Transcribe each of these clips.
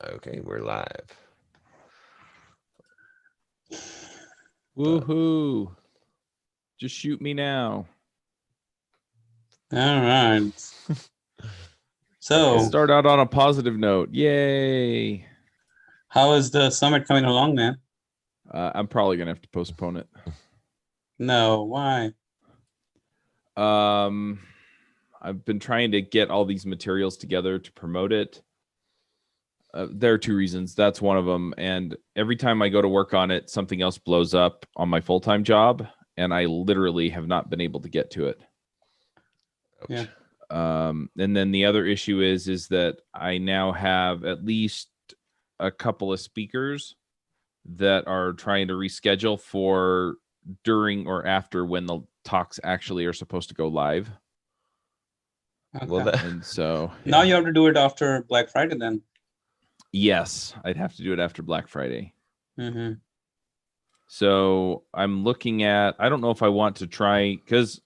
Okay, we're live. Woohoo! Just shoot me now. All right. So, Start out on a positive note. Yay! how is the summit coming along, man? I'm probably gonna have to postpone it. No, why? I've been trying to get all these materials together to promote it. There are two reasons. That's one of them. And every time I go to work on it, something else blows up on my full-time job, and I literally have not been able to get to it. Yeah. And then the other issue is that I now have at least a couple of speakers that are trying to reschedule for during or after when the talks actually are supposed to go live. Okay. Well, And so Now you have to do it after Black Friday then. yes, I'd have to do it after Black Friday. Mm-hmm. So I'm looking at, I don't know if I want to try, because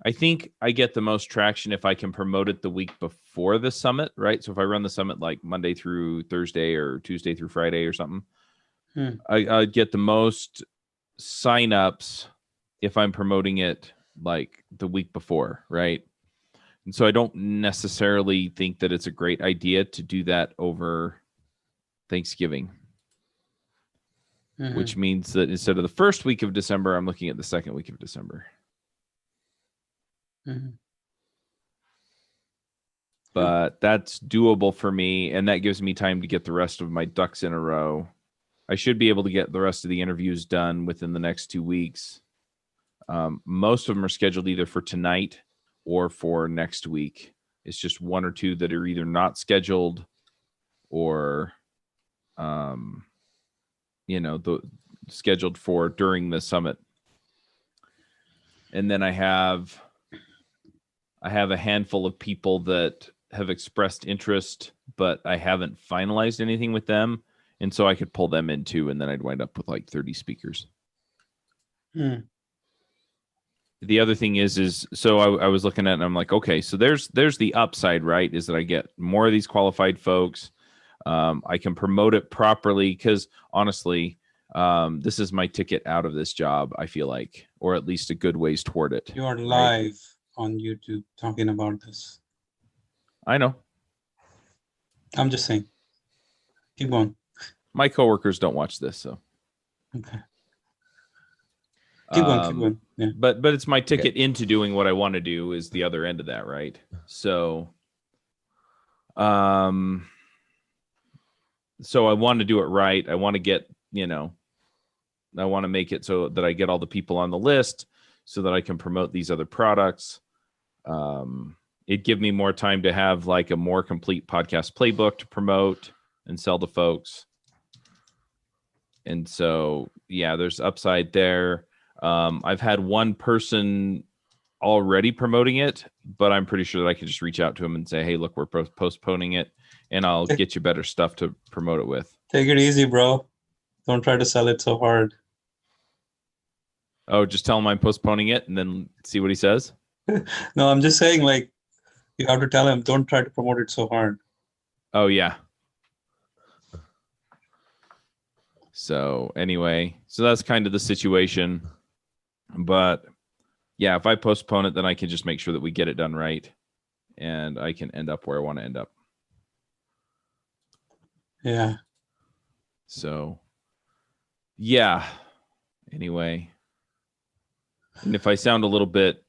I think I get the most traction if I can promote it the week before the summit, right? So if I run the summit like Monday through Thursday or Tuesday through Friday or something, I'd get the most signups if I'm promoting it like the week before, right? And so I don't necessarily think that it's a great idea to do that over Thanksgiving, which means that instead of the first week of December, I'm looking at the second week of December. But that's doable for me, and that gives me time to get the rest of my ducks in a row. I should be able to get the rest of the interviews done within the next 2 weeks. Most of them are scheduled either for tonight or for next week. It's just one or two that are either not scheduled or, scheduled for during the summit. And then I have a handful of people that have expressed interest, but I haven't finalized anything with them. And so I could pull them in too, and then I'd wind up with like 30 speakers. The other thing is so I was looking at it and I'm like, okay, so there's the upside, right? Is that I get more of these qualified folks. I can promote it properly because honestly, this is my ticket out of this job, I feel like, or at least a good ways toward it. You are live on YouTube talking about this. I know. I'm just saying. Keep going. My coworkers don't watch this, so. Okay. Keep going. Yeah. But it's my ticket into doing what I want to do is the other end of that, right? So, so I want to do it right. I want to get, I want to make it so that I get all the people on the list so that I can promote these other products. It'd give me more time to have like a more complete podcast playbook to promote and sell to folks. And so, yeah, there's upside there. I've had one person already promoting it, but I'm pretty sure that I can just reach out to him and say, hey, look, we're postponing it and I'll get you better stuff to promote it with. Take it easy, bro. Don't try to sell it so hard. Oh, just tell him I'm postponing it and then see what he says? No, I'm just saying, like, you have to tell him, don't try to promote it so hard. Oh, yeah. So anyway, so that's kind of the situation. But yeah, if I postpone it, then I can just make sure that we get it done right and I can end up where I want to end up. Yeah. So yeah, anyway. And if I sound a little bit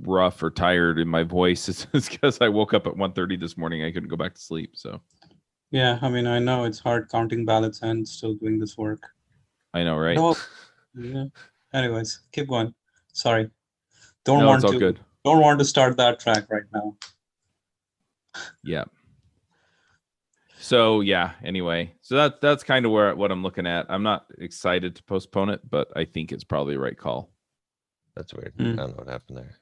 rough or tired in my voice, it's because I woke up at 1:30 this morning. I couldn't go back to sleep. So yeah, I mean, I know it's hard counting ballots and still doing this work. I know, right? No. Yeah. Anyways, keep going. Sorry. It's all good. Don't want to start that track right now. Yeah. So yeah, anyway. So that's kind of what I'm looking at. I'm not excited to postpone it, but I think it's probably the right call. That's weird. I don't know what happened there.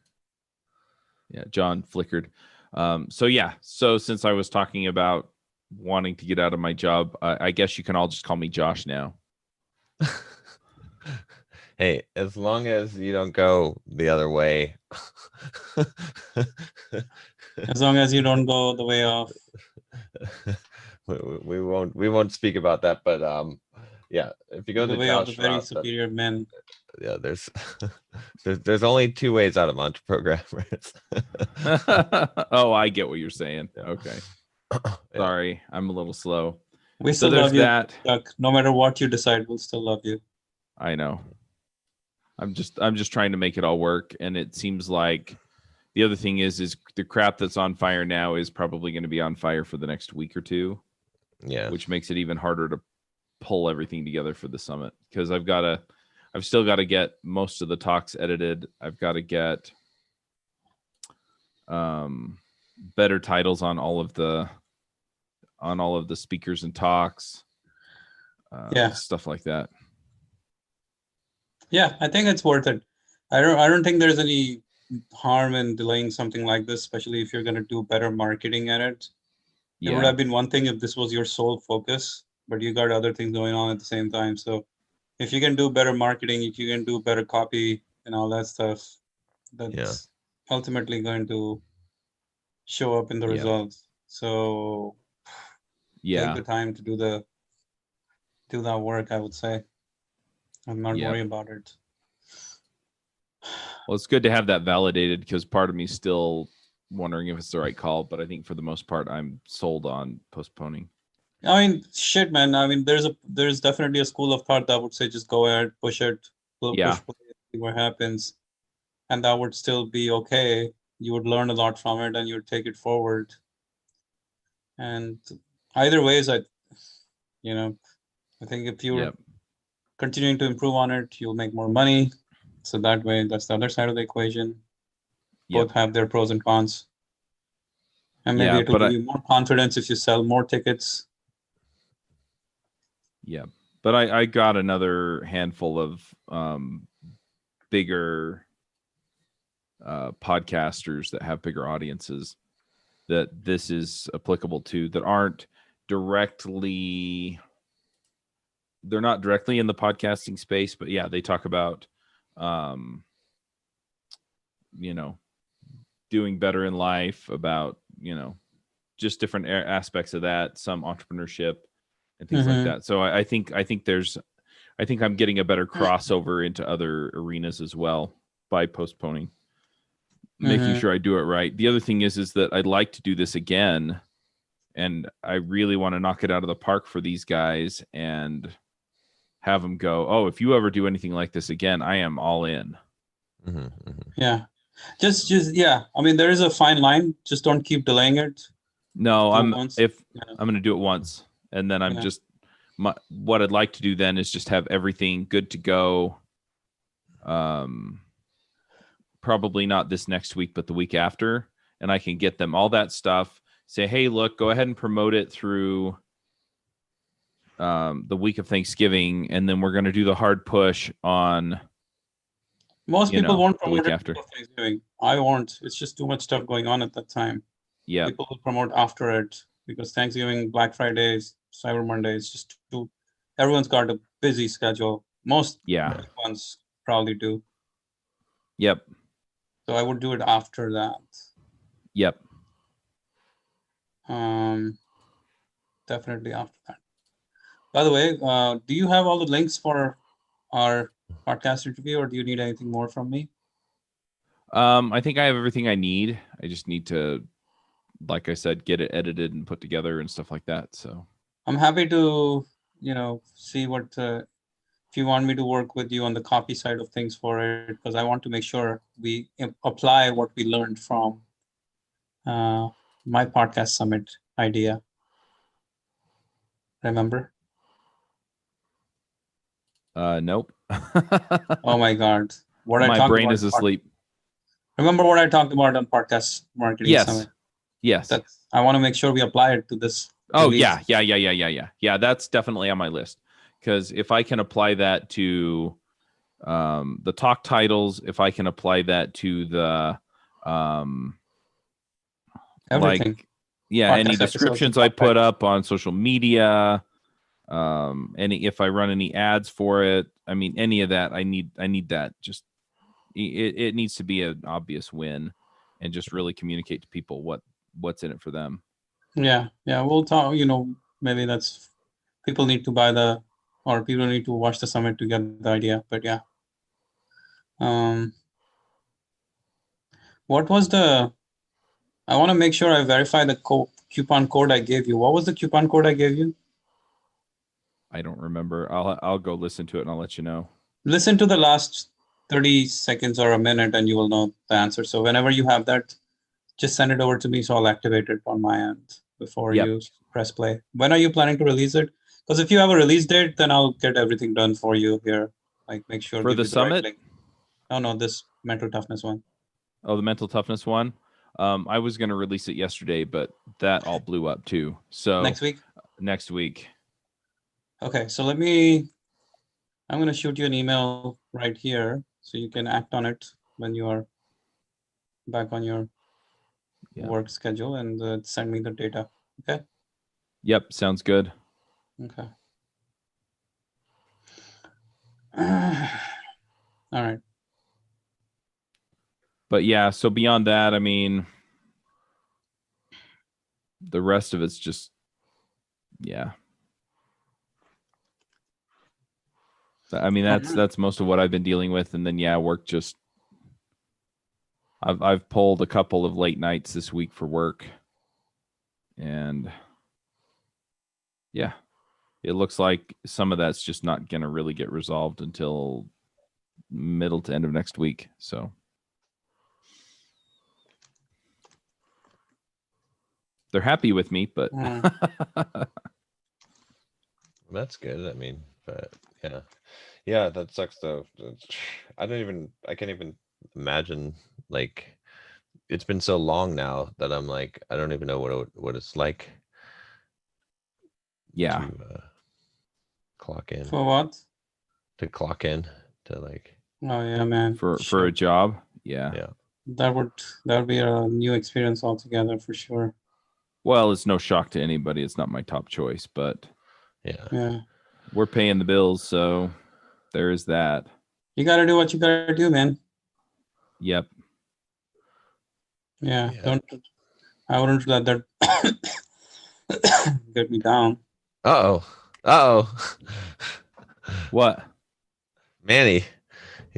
Yeah, John flickered. So yeah, so since I was talking about wanting to get out of my job, I guess you can all just call me Josh now. Hey, as long as you don't go the other way. As long as you don't go the way of we won't speak about that, but yeah, if you go The the way of the Josh very route, superior men. yeah, there's there's only two ways out of Mantra programmers. Oh, I get what you're saying. Yeah. Okay. Yeah. Sorry, I'm a little slow. We So still there's love you, that. Chuck. No matter what you decide, we'll still love you. I know. I'm just trying to make it all work, and it seems like the other thing is the crap that's on fire now is probably going to be on fire for the next week or two, Yeah. which makes it even harder to pull everything together for the summit because I've still got to get most of the talks edited. I've got to get better titles on all of the speakers and talks. Yeah. Stuff like that. Yeah, I think it's worth it. I don't think there's any harm in delaying something like this, especially if you're going to do better marketing at it. It would Yeah. have been one thing if this was your sole focus, but you got other things going on at the same time. So if you can do better marketing, if you can do better copy and all that stuff, that's ultimately going to show up in the Yeah. results. So Yeah. take the time to do that work, I would say. I'm not Yep. worried about it. Well, it's good to have that validated because part of me still wondering if it's the right call, but I think for the most part, I'm sold on postponing. I mean, shit, man. I mean, there's definitely a school of thought that would say just go ahead, push it, Yeah. push play, see what happens, and that would still be okay. You would learn a lot from it, and you would take it forward. And either ways, I think if you're Yep. continuing to improve on it, you'll make more money. So that way, that's the other side of the equation. Yep. Both have their pros and cons. And maybe Yeah, it will but give you more confidence if you sell more tickets. Yeah, but I got another handful of bigger podcasters that have bigger audiences that this is applicable to that aren't directly, they're not directly in the podcasting space, but yeah, they talk about doing better in life, about just different aspects of that, some entrepreneurship and things like that. So I think I'm getting a better crossover into other arenas as well by postponing, making sure I do it right. The other thing is that I'd like to do this again, and I really want to knock it out of the park for these guys and have them go, oh, if you ever do anything like this again, I am all in. Yeah. Just yeah. I mean, there is a fine line. Just don't keep delaying it. No, I'm going to do it once, and then I'm just what I'd like to do then is just have everything good to go. Probably not this next week, but the week after, and I can get them all that stuff. Say, hey, look, go ahead and promote it through the week of Thanksgiving, and then we're going to do the hard push on. Most people won't the week promote it after. before Thanksgiving. I won't. It's just too much stuff going on at that time. Yeah. People will promote after it because Thanksgiving, Black Fridays, Cyber Monday is just too. Everyone's got a busy schedule. Most ones probably do. Yep. So I would do it after that. Yep. Definitely after that. By the way, do you have all the links for our podcast interview, or do you need anything more from me? I think I have everything I need. I just need to, like I said, get it edited and put together and stuff like that. So I'm happy to, see what if you want me to work with you on the copy side of things for it, because I want to make sure we apply what we learned from my podcast summit idea. Remember? Nope. Oh my God. My brain is asleep. Remember what I talked about on podcast marketing summit? Yes. I want to make sure we apply it to this. Oh, yeah. Yeah, that's definitely on my list. Because if I can apply that to the talk titles, if I can apply that to the everything. Any descriptions I put up on social media, if I run any ads for it, I mean, any of that, I need that. Just it needs to be an obvious win, and just really communicate to people what's in it for them. Yeah. We'll talk. maybe that's people need to people need to watch the summit to get the idea. But yeah. What was I want to make sure I verify the coupon code I gave you. What was the coupon code I gave you? I don't remember. I'll go listen to it and I'll let you know. Listen to the last 30 seconds or a minute and you will know the answer. So whenever you have that, just send it over to me so I'll activate it on my end before you press play. When are you planning to release it? Because if you have a release date, then I'll get everything done for you here. Like make sure for the summit. No, this mental toughness one. Oh, the mental toughness one. I was going to release it yesterday, but that all blew up too. So next week. Next week. Okay, so I'm going to shoot you an email right here so you can act on it when you are back on your work schedule and send me the data. Okay. Yep. Sounds good. Okay. All right. But yeah, so beyond that, I mean, the rest of it's just, yeah. I mean, that's most of what I've been dealing with. And then, yeah, work just, I've pulled a couple of late nights this week for work. And yeah, it looks like some of that's just not going to really get resolved until middle to end of next week. So they're happy with me, but that's good. I mean, but yeah, that sucks though. I can't even imagine, like, it's been so long now that I'm like, I don't even know what it's like. Yeah. To clock in. For what? To clock in to like. Oh yeah, man. For a job. Yeah. Yeah. That would be a new experience altogether for sure. Well, it's no shock to anybody. It's not my top choice, but yeah, we're paying the bills, so there is that. You got to do what you got to do, man. Yep. Yeah. I wouldn't let that get me down. Uh-oh. What? Manny.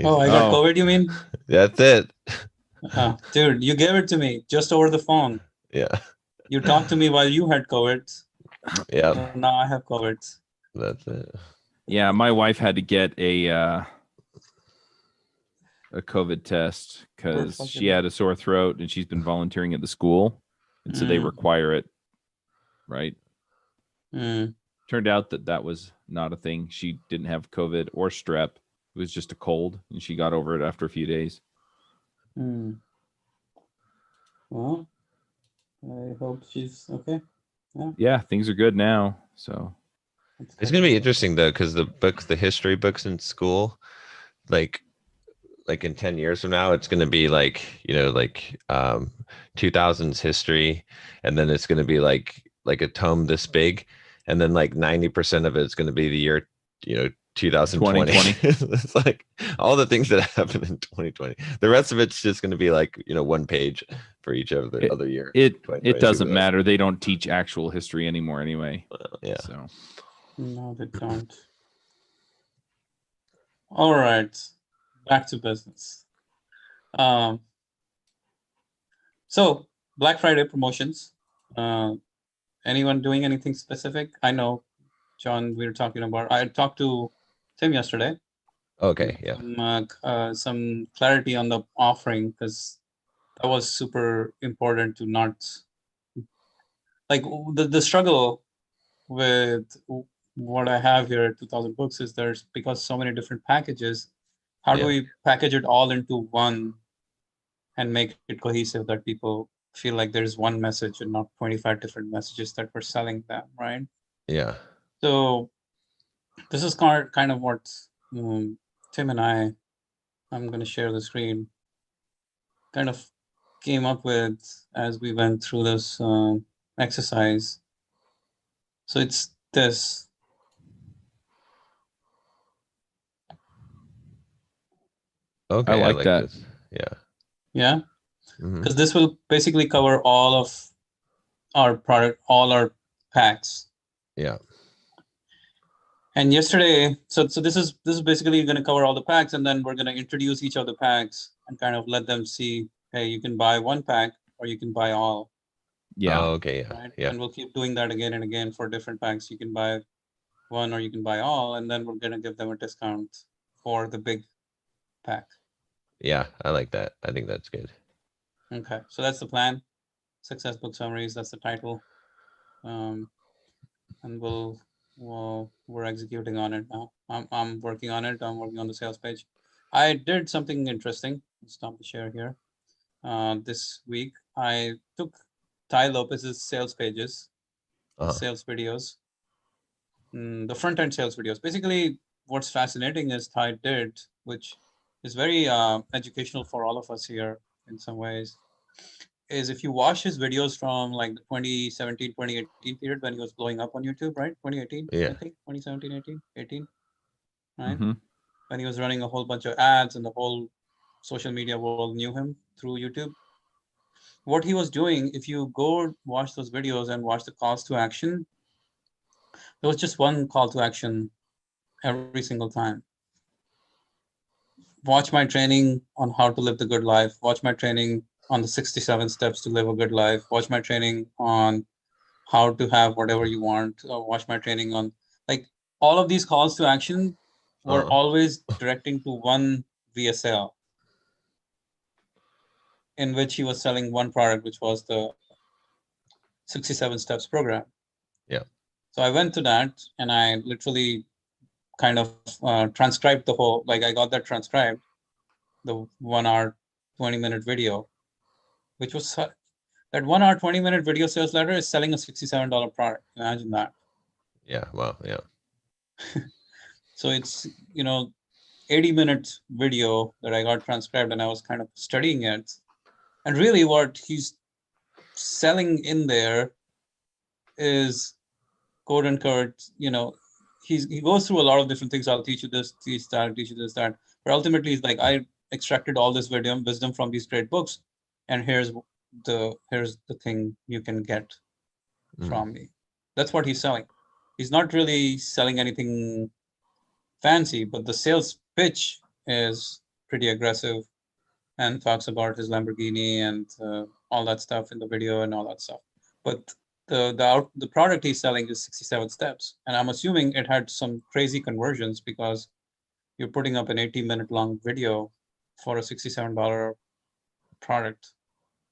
Oh, I got COVID, you mean? That's it. Dude, you gave it to me just over the phone. Yeah. You talked to me while you had COVID. Yeah. Now I have COVID. That's it. Yeah, my wife had to get a COVID test because she had a sore throat and she's been volunteering at the school, and so they require it. Right. Turned out that was not a thing. She didn't have COVID or strep. It was just a cold, and she got over it after a few days. Well, I hope she's okay. Yeah, things are good now. So it's gonna be interesting though, because the history books in school, like in 10 years from now, it's gonna be like, 2000s history, and then it's gonna be like a tome this big, and then like 90% of it's gonna be the year 2020. It's like all the things that happened in 2020. The rest of it's just going to be like, one page for each of the other year. It doesn't matter. They don't teach actual history anymore anyway. Yeah. So no, they don't. All right, back to business. So Black Friday promotions. Anyone doing anything specific? I know, John, we were talking about. I talked to Tim yesterday. Okay, yeah. Some clarity on the offering, because that was super important to not like the struggle with what I have here at 2000 Books is because so many different packages. How do we package it all into one and make it cohesive that people feel like there's one message and not 25 different messages that we're selling them, right? Yeah. So this is kind of what Tim and I'm going to share the screen, kind of came up with as we went through this exercise. So it's this. Okay, I like that. This. Yeah. Yeah. Because this will basically cover all of our product, all our packs. Yeah. And yesterday, so this is basically going to cover all the packs, and then we're going to introduce each of the packs and kind of let them see, hey, you can buy one pack or you can buy all. Yeah. Oh, okay. Yeah. Right. Yeah. And we'll keep doing that again and again for different packs. You can buy one or you can buy all, and then we're going to give them a discount for the big pack. Yeah. I like that. I think that's good. Okay. So that's the plan. Success Book Summaries. That's the title. And we're executing on it now. I'm working on it. I'm working on the sales page. I did something interesting. Stop the share here. This week I took Tai Lopez's sales pages, sales videos, the front end sales videos. Basically, what's fascinating is Tai did, which is very educational for all of us here in some ways, is if you watch his videos from like the 2017, 2018 period when he was blowing up on YouTube, right? 2018, Yeah. I think 2017, 18, right? Mm-hmm. When he was running a whole bunch of ads and the whole social media world knew him through YouTube. What he was doing, if you go watch those videos and watch the calls to action, there was just one call to action every single time. Watch my training on how to live the good life. Watch my training on the 67 steps to live a good life. Watch my training on how to have whatever you want. Watch my training on, like, all of these calls to action were always directing to one VSL in which he was selling one product, which was the 67 steps program. Yeah. So I went to that and I literally kind of transcribed the whole, like I got that transcribed, the 1 hour, 20-minute video, which was that 1 hour, 20-minute video sales letter is selling a $67 product. Imagine that. Yeah. Wow. Yeah. So it's, 80-minute video that I got transcribed and I was kind of studying it. And really what he's selling in there is quote unquote, he goes through a lot of different things. I'll teach you this, teach that, teach you this, that. But ultimately it's like I extracted all this wisdom from these great books. And here's the thing you can get from me. That's what he's selling. He's not really selling anything fancy, but the sales pitch is pretty aggressive and talks about his Lamborghini and all that stuff in the video and all that stuff. But the product he's selling is 67 steps. And I'm assuming it had some crazy conversions because you're putting up an 80-minute long video for a $67 product.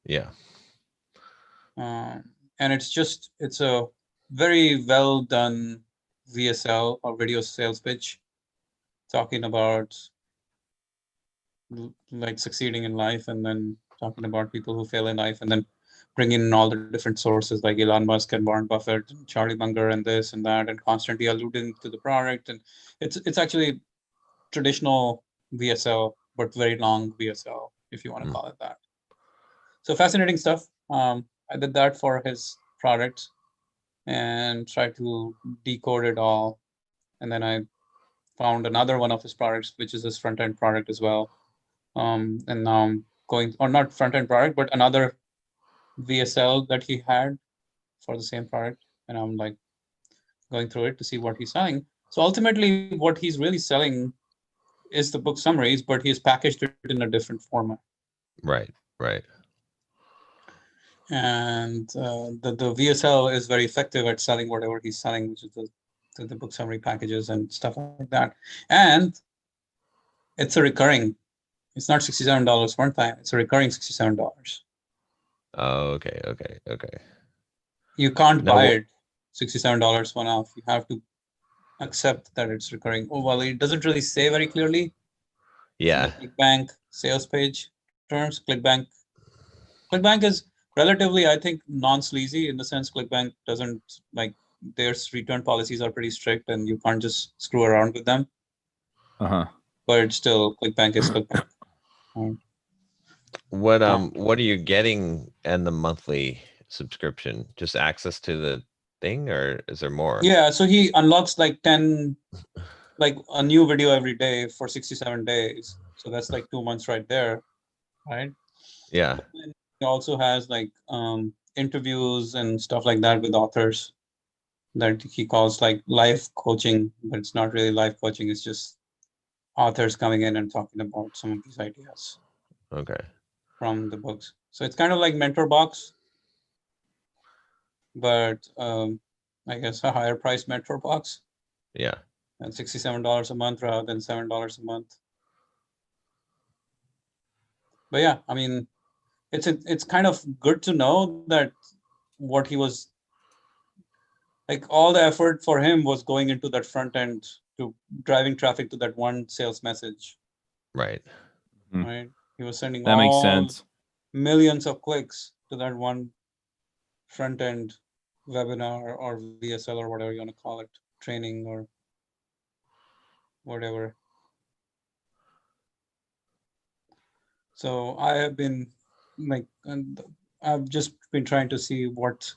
Yeah. And it's a very well done VSL or video sales pitch talking about like succeeding in life and then talking about people who fail in life and then bringing in all the different sources like Elon Musk and Warren Buffett, and Charlie Munger and this and that, and constantly alluding to the product. And it's actually traditional VSL, but very long VSL, if you want to call it that. So fascinating stuff. I did that for his product and tried to decode it all. And then I found another one of his products, which is his front-end product as well. And now I'm going, or not front-end product, but another VSL that he had for the same product. And I'm like going through it to see what he's selling. So ultimately what he's really selling is the book summaries, but he's packaged it in a different format. Right. Right. And the VSL is very effective at selling whatever he's selling, which is the book summary packages and stuff like that. And it's a recurring. It's not $67 one time. It's a recurring $67. Oh, okay. Okay. Okay. You can't buy it $67 one off. You have to accept that it's recurring. Oh, well, it doesn't really say very clearly. Yeah. The ClickBank sales page terms. ClickBank is relatively, I think, non-sleazy in the sense ClickBank doesn't, like, their return policies are pretty strict and you can't just screw around with them. But it's still, ClickBank is ClickBank. What are you getting in the monthly subscription? Just access to the thing, or is there more? Yeah, so he unlocks like 10, like a new video every day for 67 days. So that's like 2 months right there, right? Yeah. He also has like interviews and stuff like that with authors. that he calls like life coaching, but it's not really life coaching. It's just authors coming in and talking about some of these ideas Okay. from the books. So it's kind of like Mentor Box, but I guess a higher price Mentor Box. Yeah. And $67 a month rather than $7 a month. But yeah, I mean, it's kind of good to know that what he was like, all the effort for him was going into that front end to driving traffic to that one sales message. Right. Right. He was sending That makes all sense. millions of clicks to that one front end webinar or VSL or whatever you want to call it, training or whatever. So I have been like, and I've just been trying to see what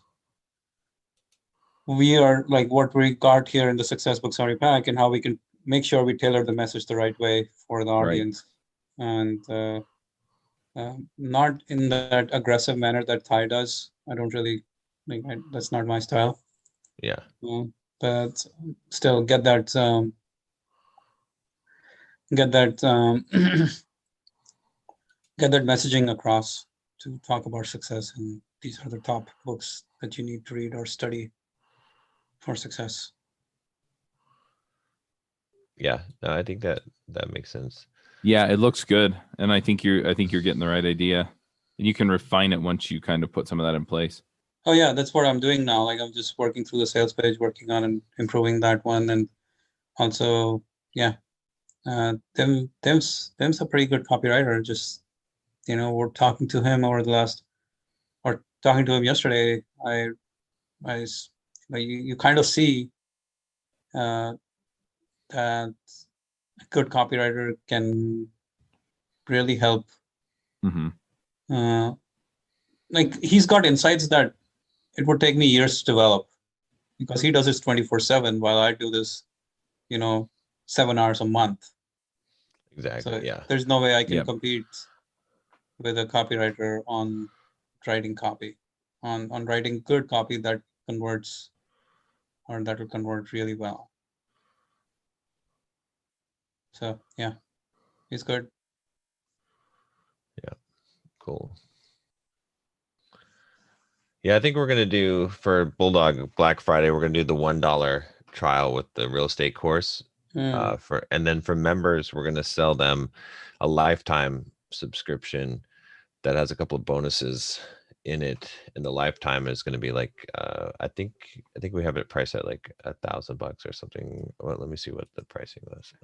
we are like, what we got here in the Success Book Summary Pack, and how we can make sure we tailor the message the right way for the audience, and not in that aggressive manner that Thai does. I don't really like, that's not my style. Yeah. But still get that get that get that messaging across to talk about success, and these are the top books that you need to read or study for success. Yeah. No, I think that makes sense. Yeah, it looks good, and I think you're getting the right idea, and you can refine it once you kind of put some of that in place. Oh yeah, that's what I'm doing now. Like, I'm just working through the sales page, working on and improving that one, and also Tim's a pretty good copywriter. Just, we're talking to him talking to him yesterday. You kind of see that a good copywriter can really help. Like, he's got insights that it would take me years to develop, because he does this 24/7 while I do this, 7 hours a month. Exactly. So yeah. there's no way I can compete with a copywriter on writing copy, on writing good copy that converts, or that will convert really well. So yeah, he's good. Yeah. Cool. Yeah, I think we're gonna do for Bulldog Black Friday. We're gonna do the $1 trial with the real estate course. And then for members, we're gonna sell them a lifetime subscription that has a couple of bonuses in it, and the lifetime is going to be like I think we have it priced at like $1,000 or something. Well, let me see what the pricing was.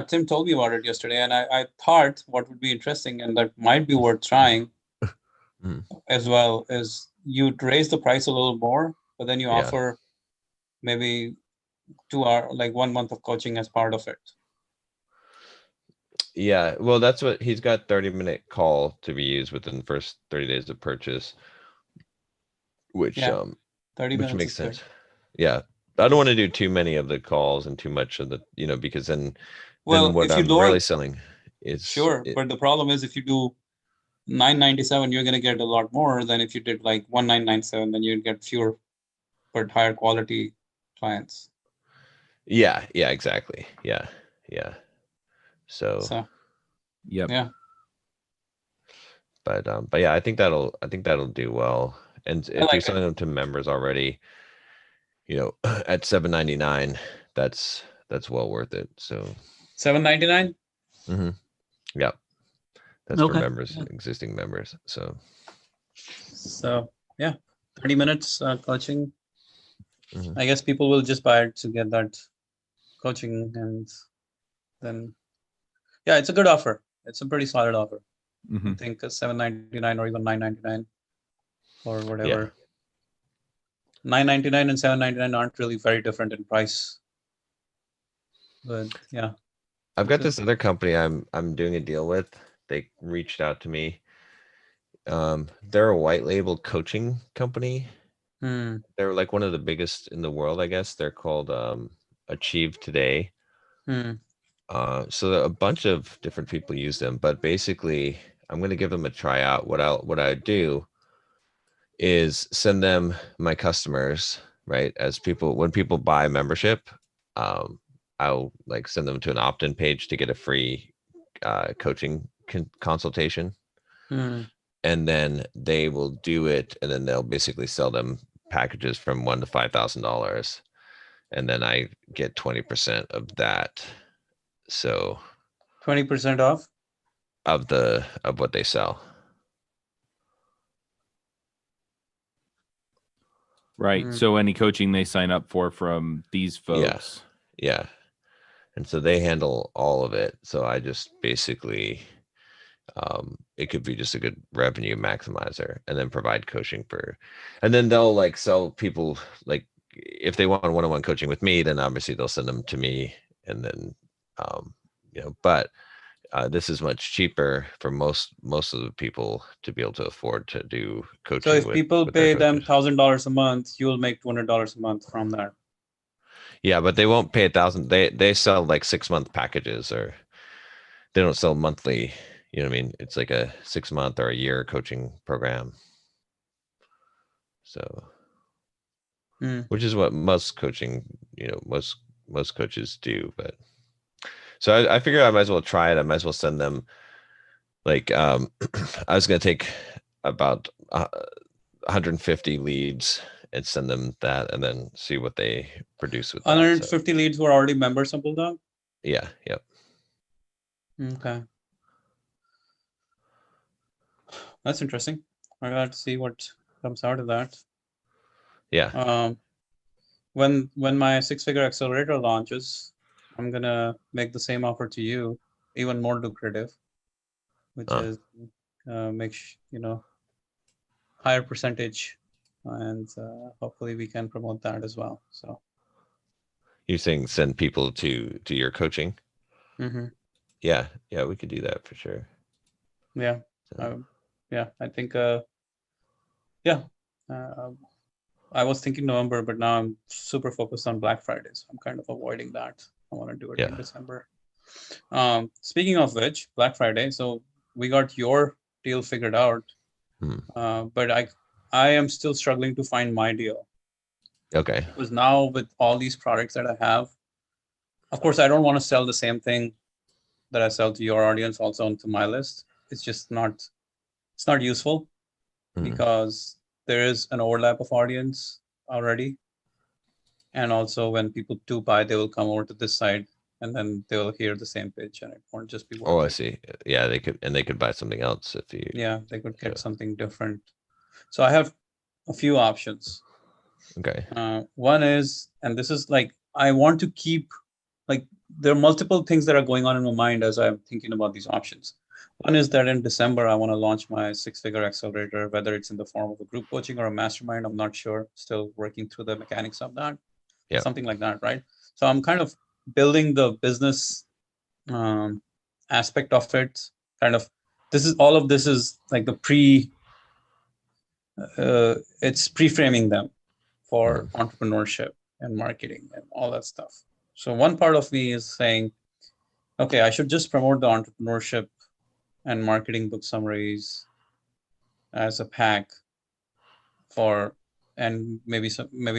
Tim told me about it yesterday, and I thought what would be interesting and that might be worth trying as well is you'd raise the price a little more, but then you offer maybe 2 hour, like 1 month of coaching as part of it. Yeah, well, that's what he's got. 30-minute call to be used within the first 30 days of purchase, which 30 minutes makes sense. Good. Yeah, I don't want to do too many of the calls and too much of the, because then what I'm really selling is but the problem is if you do $997, you're going to get a lot more than if you did like $1997. Then you'd get fewer but higher quality clients. Yeah, exactly. Yeah. So yep. Yeah. But yeah, I think that'll do well. And if you're selling them to members already, at $7.99, that's well worth it. So $7.99. Yeah, that's for members, existing members. So yeah, 30 minutes coaching. I guess people will just buy it to get that coaching, and then it's a good offer. It's a pretty solid offer. I think $7.99 or even $9.99 or whatever. $9.99 and $7.99 aren't really very different in price. But yeah, I've got this other company I'm doing a deal with. They reached out to me. They're a white label coaching company. They're like one of the biggest in the world, I guess. They're called Achieve Today. So a bunch of different people use them, but basically I'm going to give them a tryout. What I do is send them my customers right? When people buy membership, I'll like send them to an opt-in page to get a free coaching consultation. And then they will do it, and then they'll basically sell them packages from $1,000 to $5,000, and then I get 20% of that. So 20% off of what they sell. Right. So any coaching they sign up for from these folks. Yeah. And so they handle all of it. So I just basically, it could be just a good revenue maximizer, and then provide coaching and then they'll like sell people, like if they want one-on-one coaching with me, then obviously they'll send them to me, and then, but this is much cheaper for most of the people to be able to afford to do coaching. So if people pay them $1,000 a month, you'll make $200 a month from that. Yeah, but they won't pay $1,000. They sell like 6-month packages, or they don't sell monthly. You know what I mean? It's like a 6-month or a year coaching program. So, which is what most coaching, most coaches do. But so I figured I might as well try it. I might as well send them like, I was going to take about 150 leads and send them that, and then see what they produce with 150 leads were already members of Bulldog? Yeah. Yep. Okay. That's interesting. I got to see what comes out of that. Yeah. When my 6-figure accelerator launches, I'm gonna make the same offer to you, even more lucrative, which is higher percentage, and hopefully we can promote that as well. So you're saying send people to your coaching? Yeah, we could do that for sure. Yeah. I think I was thinking November, but now I'm super focused on Black Friday, so I'm kind of avoiding that. I want to do it in December. Speaking of which, Black Friday, so we got your deal figured out, but I am still struggling to find my deal. Okay. Because now with all these products that I have, of course, I don't want to sell the same thing that I sell to your audience also onto my list. It's just not useful because there is an overlap of audience already. And also when people do buy, they will come over to this side and then they will hear the same pitch, and it won't just be working. Oh, I see. Yeah, they could buy something else if you. Yeah, they could get something different. So I have a few options. Okay. One is, and this is like, I want to keep, like, there are multiple things that are going on in my mind as I'm thinking about these options. One is that in December, I want to launch my 6-figure accelerator, whether it's in the form of a group coaching or a mastermind. I'm not sure, still working through the mechanics of that. Yeah. Something like that, right? So I'm kind of building the business aspect of it. Kind of, all of this is like the it's pre-framing them for entrepreneurship and marketing and all that stuff. So one part of me is saying, okay, I should just promote the entrepreneurship and marketing book summaries as a pack and maybe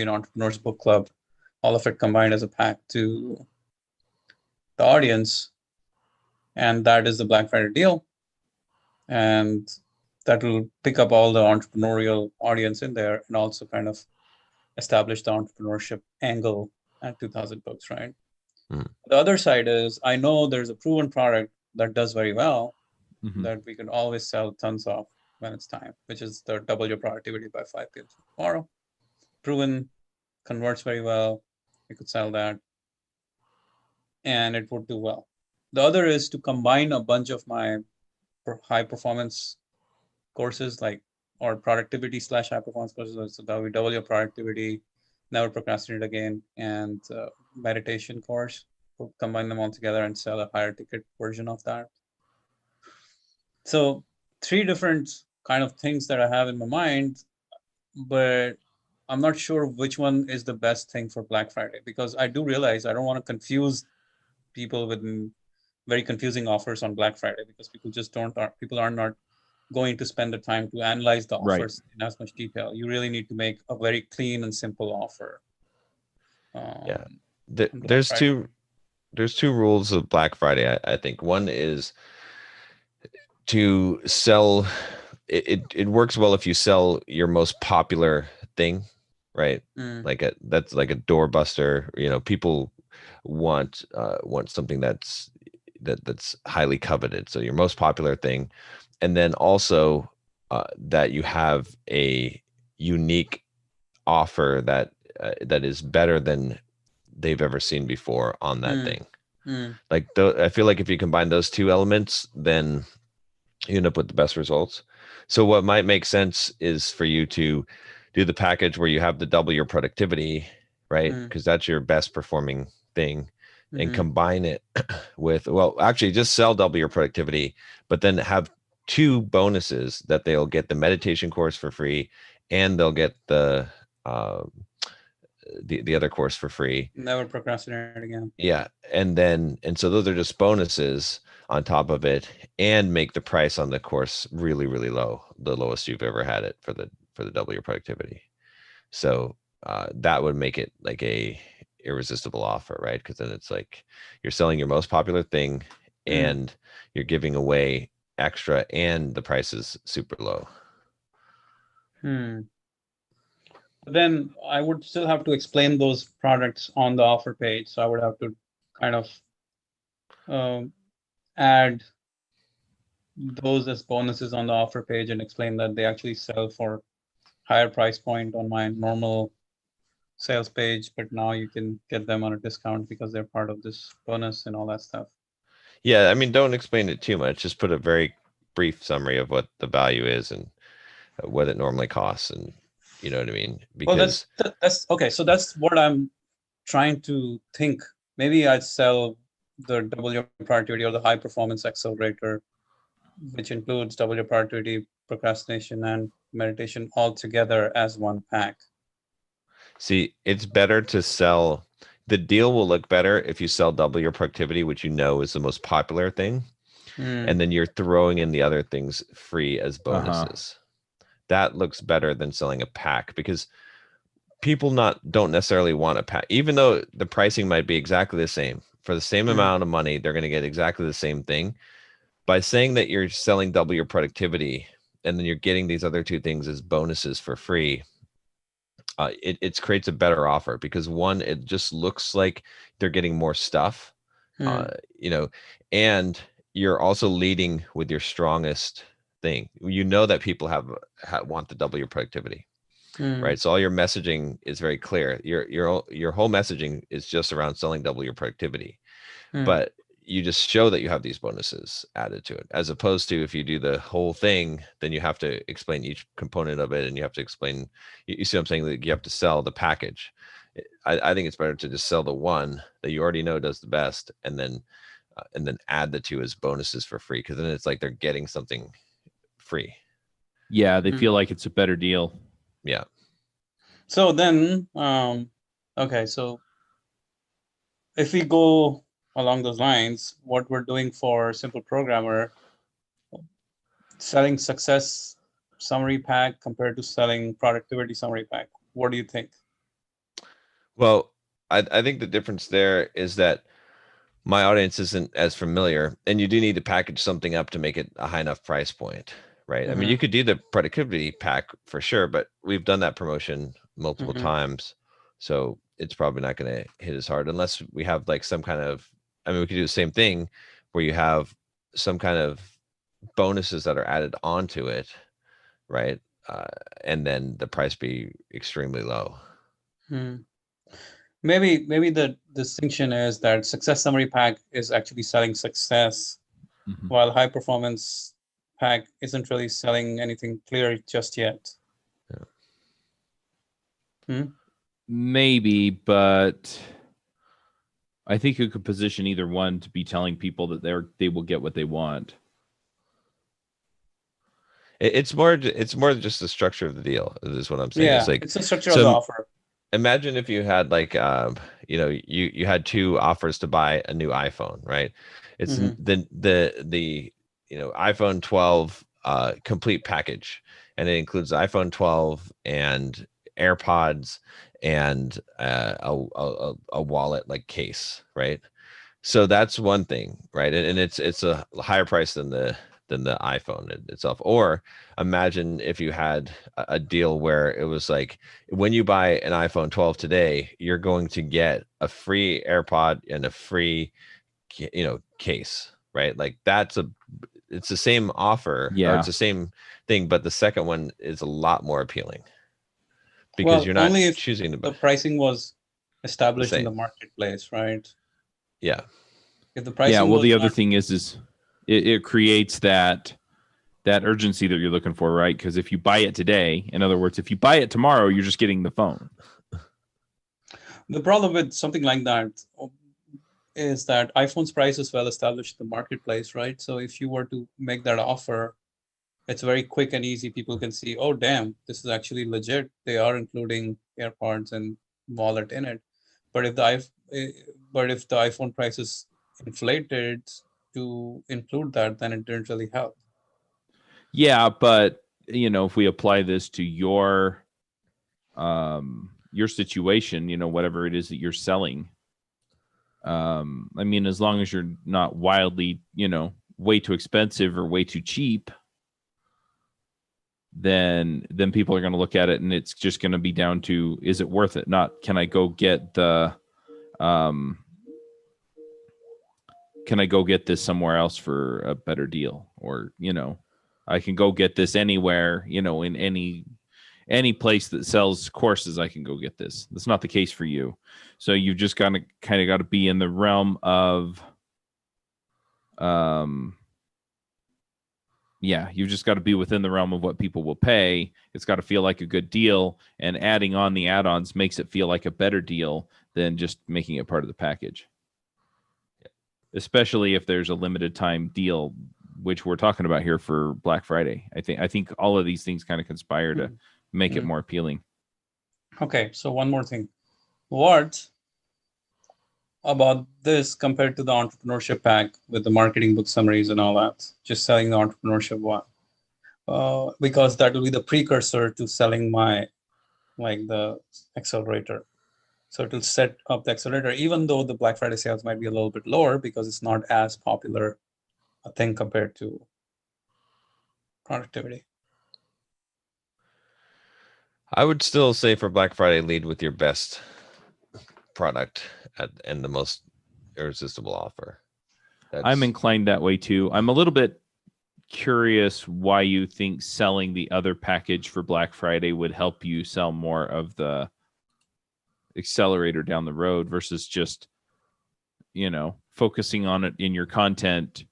an entrepreneur's book club, all of it combined as a pack to the audience. And that is the Black Friday deal. And that will pick up all the entrepreneurial audience in there and also kind of establish the entrepreneurship angle at 2,000 books, right? The other side is, I know there's a proven product that does very well that we can always sell tons of when it's time, which is the Double Your Productivity by 5 p.m. tomorrow. Proven, converts very well. We could sell that and it would do well. The other is to combine a bunch of my high performance courses, or productivity / high performance courses. So that we Double Your Productivity, Never Procrastinate Again, and meditation course. We'll combine them all together and sell a higher ticket version of that. So 3 different kind of things that I have in my mind, but I'm not sure which one is the best thing for Black Friday, because I do realize I don't want to confuse people with very confusing offers on Black Friday, because people just people are not going to spend the time to analyze the Right. offers in as much detail. You really need to make a very clean and simple offer. Yeah. on Black There's Friday. two rules of Black Friday. I think one is to sell. It works well if you sell your most popular thing, right? Mm, That's like a doorbuster. You know, people want something that's highly coveted. So your most popular thing, and then also that you have a unique offer that is better than they've ever seen before on that mm, thing. mm, Like I feel like if you combine those two elements, then you end up with the best results. So what might make sense is for you to do the package where you have the double your productivity, right? mm, Because that's your best performing thing, and mhm, combine it with, well, actually just sell double your productivity, but then have two bonuses that they'll get the meditation course for free, and they'll get uh, the other course for free. Never procrastinate again. Yeah. And so those are just bonuses on top of it, and make the price on the course really, really low, the lowest you've ever had it for the double your productivity. So that would make it like a irresistible offer, right? Because then it's like you're selling your most popular thing, Mm, and you're giving away extra, and the price is super low. hmm. But then I would still have to explain those products on the offer page. So I would have to kind of add those as bonuses on the offer page and explain that they actually sell for higher price point on my normal sales page, but now you can get them on a discount because they're part of this bonus and all that stuff. Yeah, I mean, don't explain it too much. Just put a very brief summary of what the value is and what it normally costs, and you know what I mean? Well, Because that's okay. So that's what I'm trying to think. Maybe I'd sell the double your productivity or the high performance accelerator, which includes double your productivity, procrastination, and meditation all together as one pack. see, it's better to sell. The deal will look better if you sell double your productivity, which you know is the most popular thing, and Mm, then you're throwing in the other things free as Uh-huh. bonuses. That looks better than selling a pack, because people don't necessarily want a pack, even though the pricing might be exactly the same. For the same mm, amount of money, they're going to get exactly the same thing. By saying that you're selling double your productivity, and then you're getting these other two things as bonuses for free, it creates a better offer, because one, it just looks like they're getting more stuff, uh, mm, you know, and you're also leading with your strongest thing. You know that people want to double your productivity, mm, right? So all your messaging is very clear. Your whole messaging is just around selling double your productivity, mm, but you just show that you have these bonuses added to it, as opposed to if you do the whole thing, then you have to explain each component of it, and you have to explain, you see what I'm saying? Like you have to sell the package. I think it's better to just sell the one that you already know does the best, and then add the two as bonuses for free, because then it's like they're getting something free. Yeah, they mm. feel like it's a better deal. Yeah. So then, okay, so if we go along those lines, what we're doing for Simple Programmer, selling success summary pack compared to selling productivity summary pack, what do you think? Well, I think the difference there is that my audience isn't as familiar, and you do need to package something up to make it a high enough price point, right? I mean, you Mm-hmm, could do the productivity pack for sure, but we've done that promotion multiple mm-hmm, times, so it's probably not going to hit as hard unless we have like some kind of, I mean, we could do the same thing where you have some kind of bonuses that are added onto it, right? Uh, and then the price be extremely low. mm-hmm. Maybe the distinction is that success summary pack is actually selling success, Mhm. while high performance pack isn't really selling anything clear just yet. Yeah. Hmm? Maybe, but I think you could position either one to be telling people that they will get what they want. It's more just the structure of the deal, is what I'm saying. It's Yeah, like, it's the structure of the so offer. imagine if you had like you had two offers to buy a new iPhone, right? It's Mm-hmm, the iPhone 12 complete package, and it includes iPhone 12 and AirPods and a wallet like case, right? So that's one thing, right? And it's a higher price than the iPhone itself. Or imagine if you had a deal where it was like, when you buy an iPhone 12 today, you're going to get a free AirPod and a free, case, right? Like it's the same offer, or it's the same thing, but the second one is a lot more appealing because you're not only if choosing to buy the pricing was established in same. the marketplace, right? Yeah. If the pricing well, was the other not- thing is it creates that urgency that you're looking for, right? Because if you buy it today, in other words, if you buy it tomorrow, you're just getting the phone. The problem with something like that is that iPhone's price is well established in the marketplace, right? So if you were to make that offer, it's very quick and easy. People can see, oh, damn, this is actually legit. They are including AirPods and wallet in it. But if the iPhone price is inflated to include that, then it didn't really help. Yeah, but if we apply this to your situation, whatever it is that you're selling, I mean, as long as you're not wildly, way too expensive or way too cheap, then people are going to look at it, and it's just going to be down to, is it worth it? Not, can I go get the can I go get this somewhere else for a better deal? Or, I can go get this anywhere, in any place that sells courses, I can go get this. That's not the case for you. So you've just got to be in the realm of, you've just got to be within the realm of what people will pay. It's got to feel like a good deal, and adding on the add-ons makes it feel like a better deal than just making it part of the package. Especially if there's a limited time deal, which we're talking about here for Black Friday. I think all of these things kind of conspire to make it more appealing. Okay, so one more thing. What about this compared to the entrepreneurship pack with the marketing book summaries and all that? Just selling the entrepreneurship one. Because that will be the precursor to selling the accelerator. So it will set up the accelerator, even though the Black Friday sales might be a little bit lower because it's not as popular a thing compared to productivity. I would still say for Black Friday, lead with your best product and the most irresistible offer. I'm inclined that way too. I'm a little bit curious why you think selling the other package for Black Friday would help you sell more of the accelerator down the road versus just, focusing on it in your content,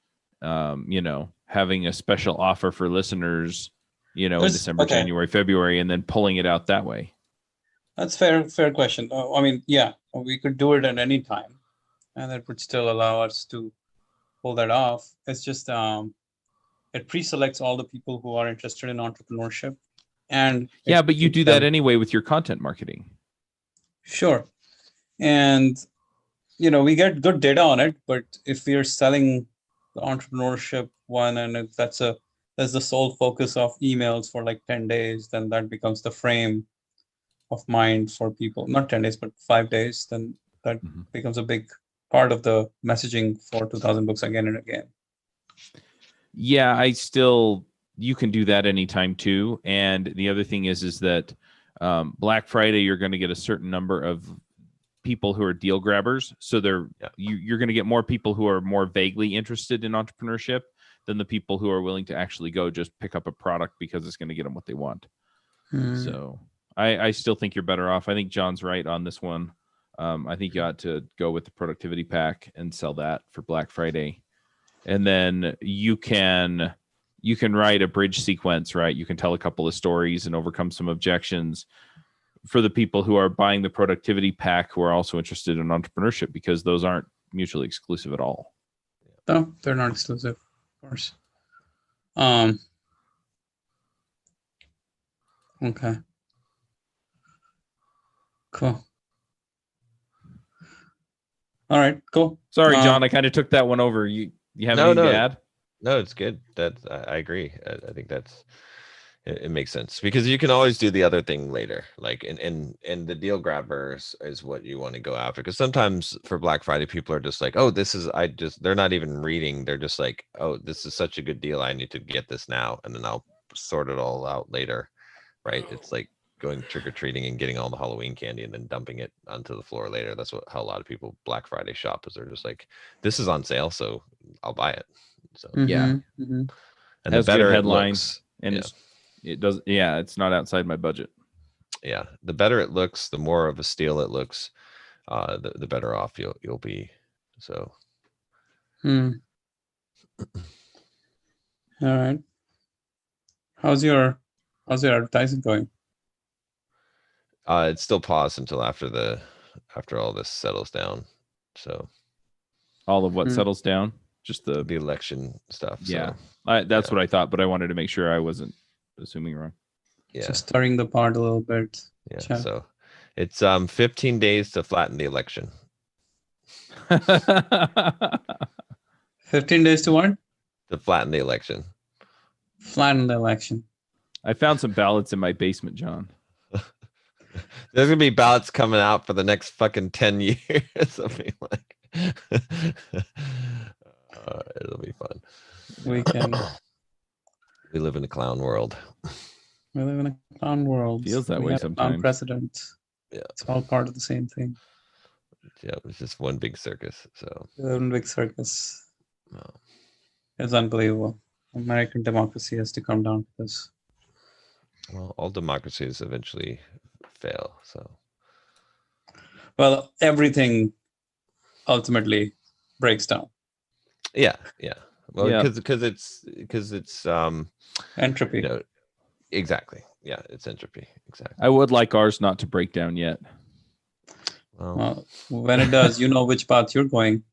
having a special offer for listeners, in December, January, February, and then pulling it out that way. That's fair question. I mean, yeah, we could do it at any time, and it would still allow us to pull that off. It's just it pre-selects all the people who are interested in entrepreneurship, and but you do that anyway with your content marketing. Sure, and we get good data on it. But if we are selling the entrepreneurship one, and if that's the sole focus of emails for like 10 days, then that becomes the frame of mind for people. Not 10 days, but 5 days. Then that becomes a big part of the messaging for 2000 books again and again. Yeah, you can do that anytime too. And the other thing is that Black Friday, you're going to get a certain number of people who are deal grabbers. So you're going to get more people who are more vaguely interested in entrepreneurship than the people who are willing to actually go just pick up a product because it's going to get them what they want. So I still think you're better off. I think John's right on this one. I think you ought to go with the productivity pack and sell that for Black Friday. And then you can write a bridge sequence, right? You can tell a couple of stories and overcome some objections for the people who are buying the productivity pack who are also interested in entrepreneurship, because those aren't mutually exclusive at all. No, they're not exclusive, of course. Okay. Cool. All right, cool. Sorry, John, I kind of took that one over. You have anything to add? No, it's good. I agree. I think it makes sense because you can always do the other thing later. Like and the deal grabbers is what you want to go after. Because sometimes for Black Friday, people are just like, oh, they're not even reading. They're just like, oh, this is such a good deal. I need to get this now, and then I'll sort it all out later. Right? It's like going trick or treating and getting all the Halloween candy and then dumping it onto the floor later. That's how a lot of people Black Friday shop is. They're just like, this is on sale, so I'll buy it. So Yeah. Mhm. and Has the good better it headlines, looks, and yeah. it does. Yeah, it's not outside my budget. Yeah, the better it looks, the more of a steal it looks, the better off you'll be. So Hmm. All right. How's your advertising going? it's still paused until after all this settles down. So All of what Hmm. settles down, just the the election stuff. yeah. So That's yeah. what I thought, but I wanted to make sure I wasn't assuming wrong. yeah, Just stirring the pot a little bit. yeah. Chat. So it's 15 days to flatten the election. 15 days to what? To flatten the election. Flatten the election. I found some ballots in my basement, John. There's gonna be ballots coming out for the next fucking 10 years. Something like it'll be fun. We can. We live in a clown world. We live in a clown world. Feels that We way had a clown sometimes. president. Yeah. It's all part of the same thing. Yeah, it's just one big circus. So We live in a big circus. no. It's unbelievable. American democracy has to come down to this. Well, all democracies eventually fail. So Well, everything ultimately breaks down. yeah. Well, Yeah. because it's Entropy. you know, exactly. Yeah, it's entropy. Exactly. I would like ours not to break down yet. Well, When it does, you know which path you're going.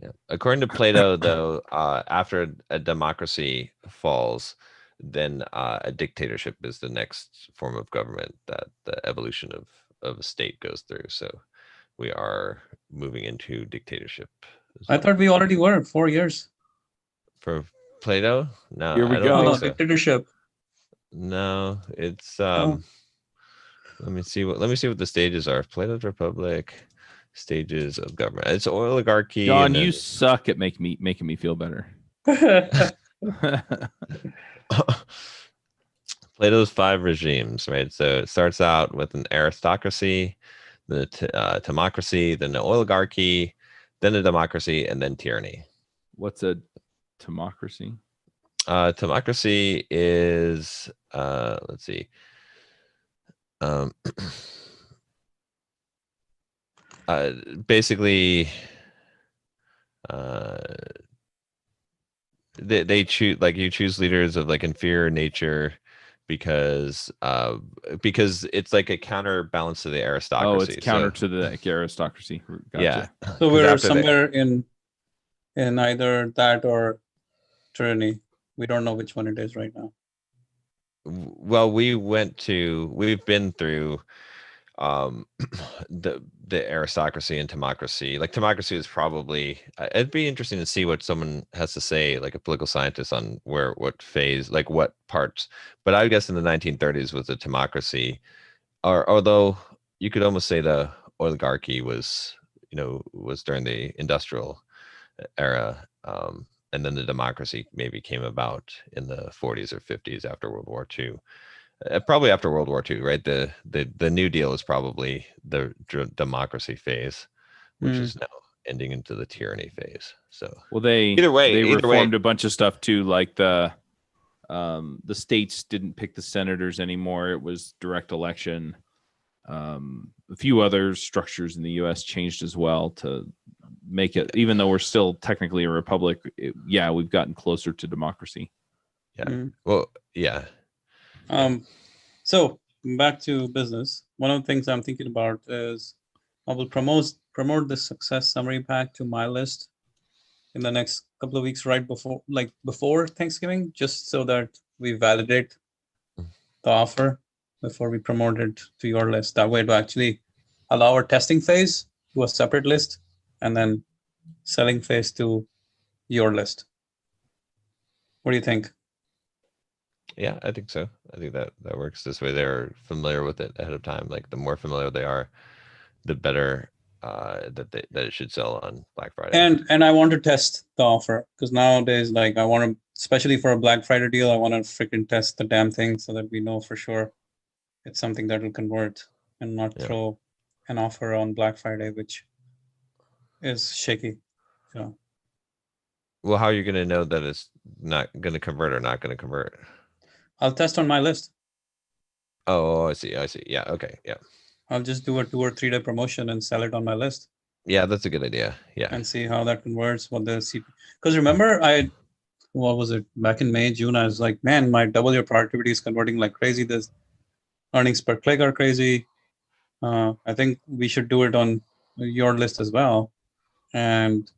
yeah. According to Plato, though, after a democracy falls, then a dictatorship is the next form of government that the evolution of a state goes through. So we are moving into dictatorship. as I well. thought we already were 4 years. For Plato, no, Here we I go. don't No, think so. dictatorship. No, it's Oh. let me see what the stages are. Plato's Republic, stages of government. It's oligarchy. John, and then you suck at making me feel better. Plato's 5 regimes, right? So it starts out with an aristocracy, the democracy, then the oligarchy, then a democracy, and then tyranny. What's a democracy? Democracy is let's see. Basically, they choose, like, you choose leaders of like inferior nature because it's like a counterbalance to the aristocracy. Oh, it's counter So, to the aristocracy. Gotcha. yeah. So 'Cause we're after somewhere in either that or tyranny. We don't know which one it is right now. Well, we've been through the aristocracy and democracy. Like, democracy is probably, it'd be interesting to see what someone has to say, like a political scientist, on what phase, like what parts. But I would guess in the 1930s was a democracy, or although you could almost say the oligarchy was during the industrial era. And then the democracy maybe came about in the 40s or 50s after World War II. Probably after World War II, right? The New Deal is probably the democracy phase, which Mm. is now ending into the tyranny phase. So Well, they Either way- they either way- reformed a bunch of stuff too, like the states didn't pick the senators anymore. It was direct election. A few other structures in the U.S. changed as well to make it, even though we're still technically a republic, we've gotten closer to democracy. yeah, Mm. well, yeah, So back to business. One of the things I'm thinking about is I will promote the success summary pack to my list in the next couple of weeks, right before Thanksgiving, just so that we validate the offer before we promote it to your list. That way to actually allow our testing phase to a separate list and then selling phase to your list. What do you think? Yeah, I think so. I think that works. This way they're familiar with it ahead of time. Like the more familiar they are, the better that it should sell on Black Friday. And I want to test the offer because nowadays, like I want to, especially for a Black Friday deal, I want to freaking test the damn thing so that we know for sure it's something that will convert and not throw an offer on Black Friday, which is shaky. So, well, how are you going to know that it's not going to convert or not going to convert? I'll test on my list. Oh, I see. Yeah. Okay. Yeah. I'll just do a 2 or 3 day promotion and sell it on my list. Yeah, that's a good idea. Yeah. And see how that converts. What the CP, because remember, what was it back in May, June? I was like, man, my double your productivity is converting like crazy. This earnings per click are crazy. I think we should do it on your list as well. And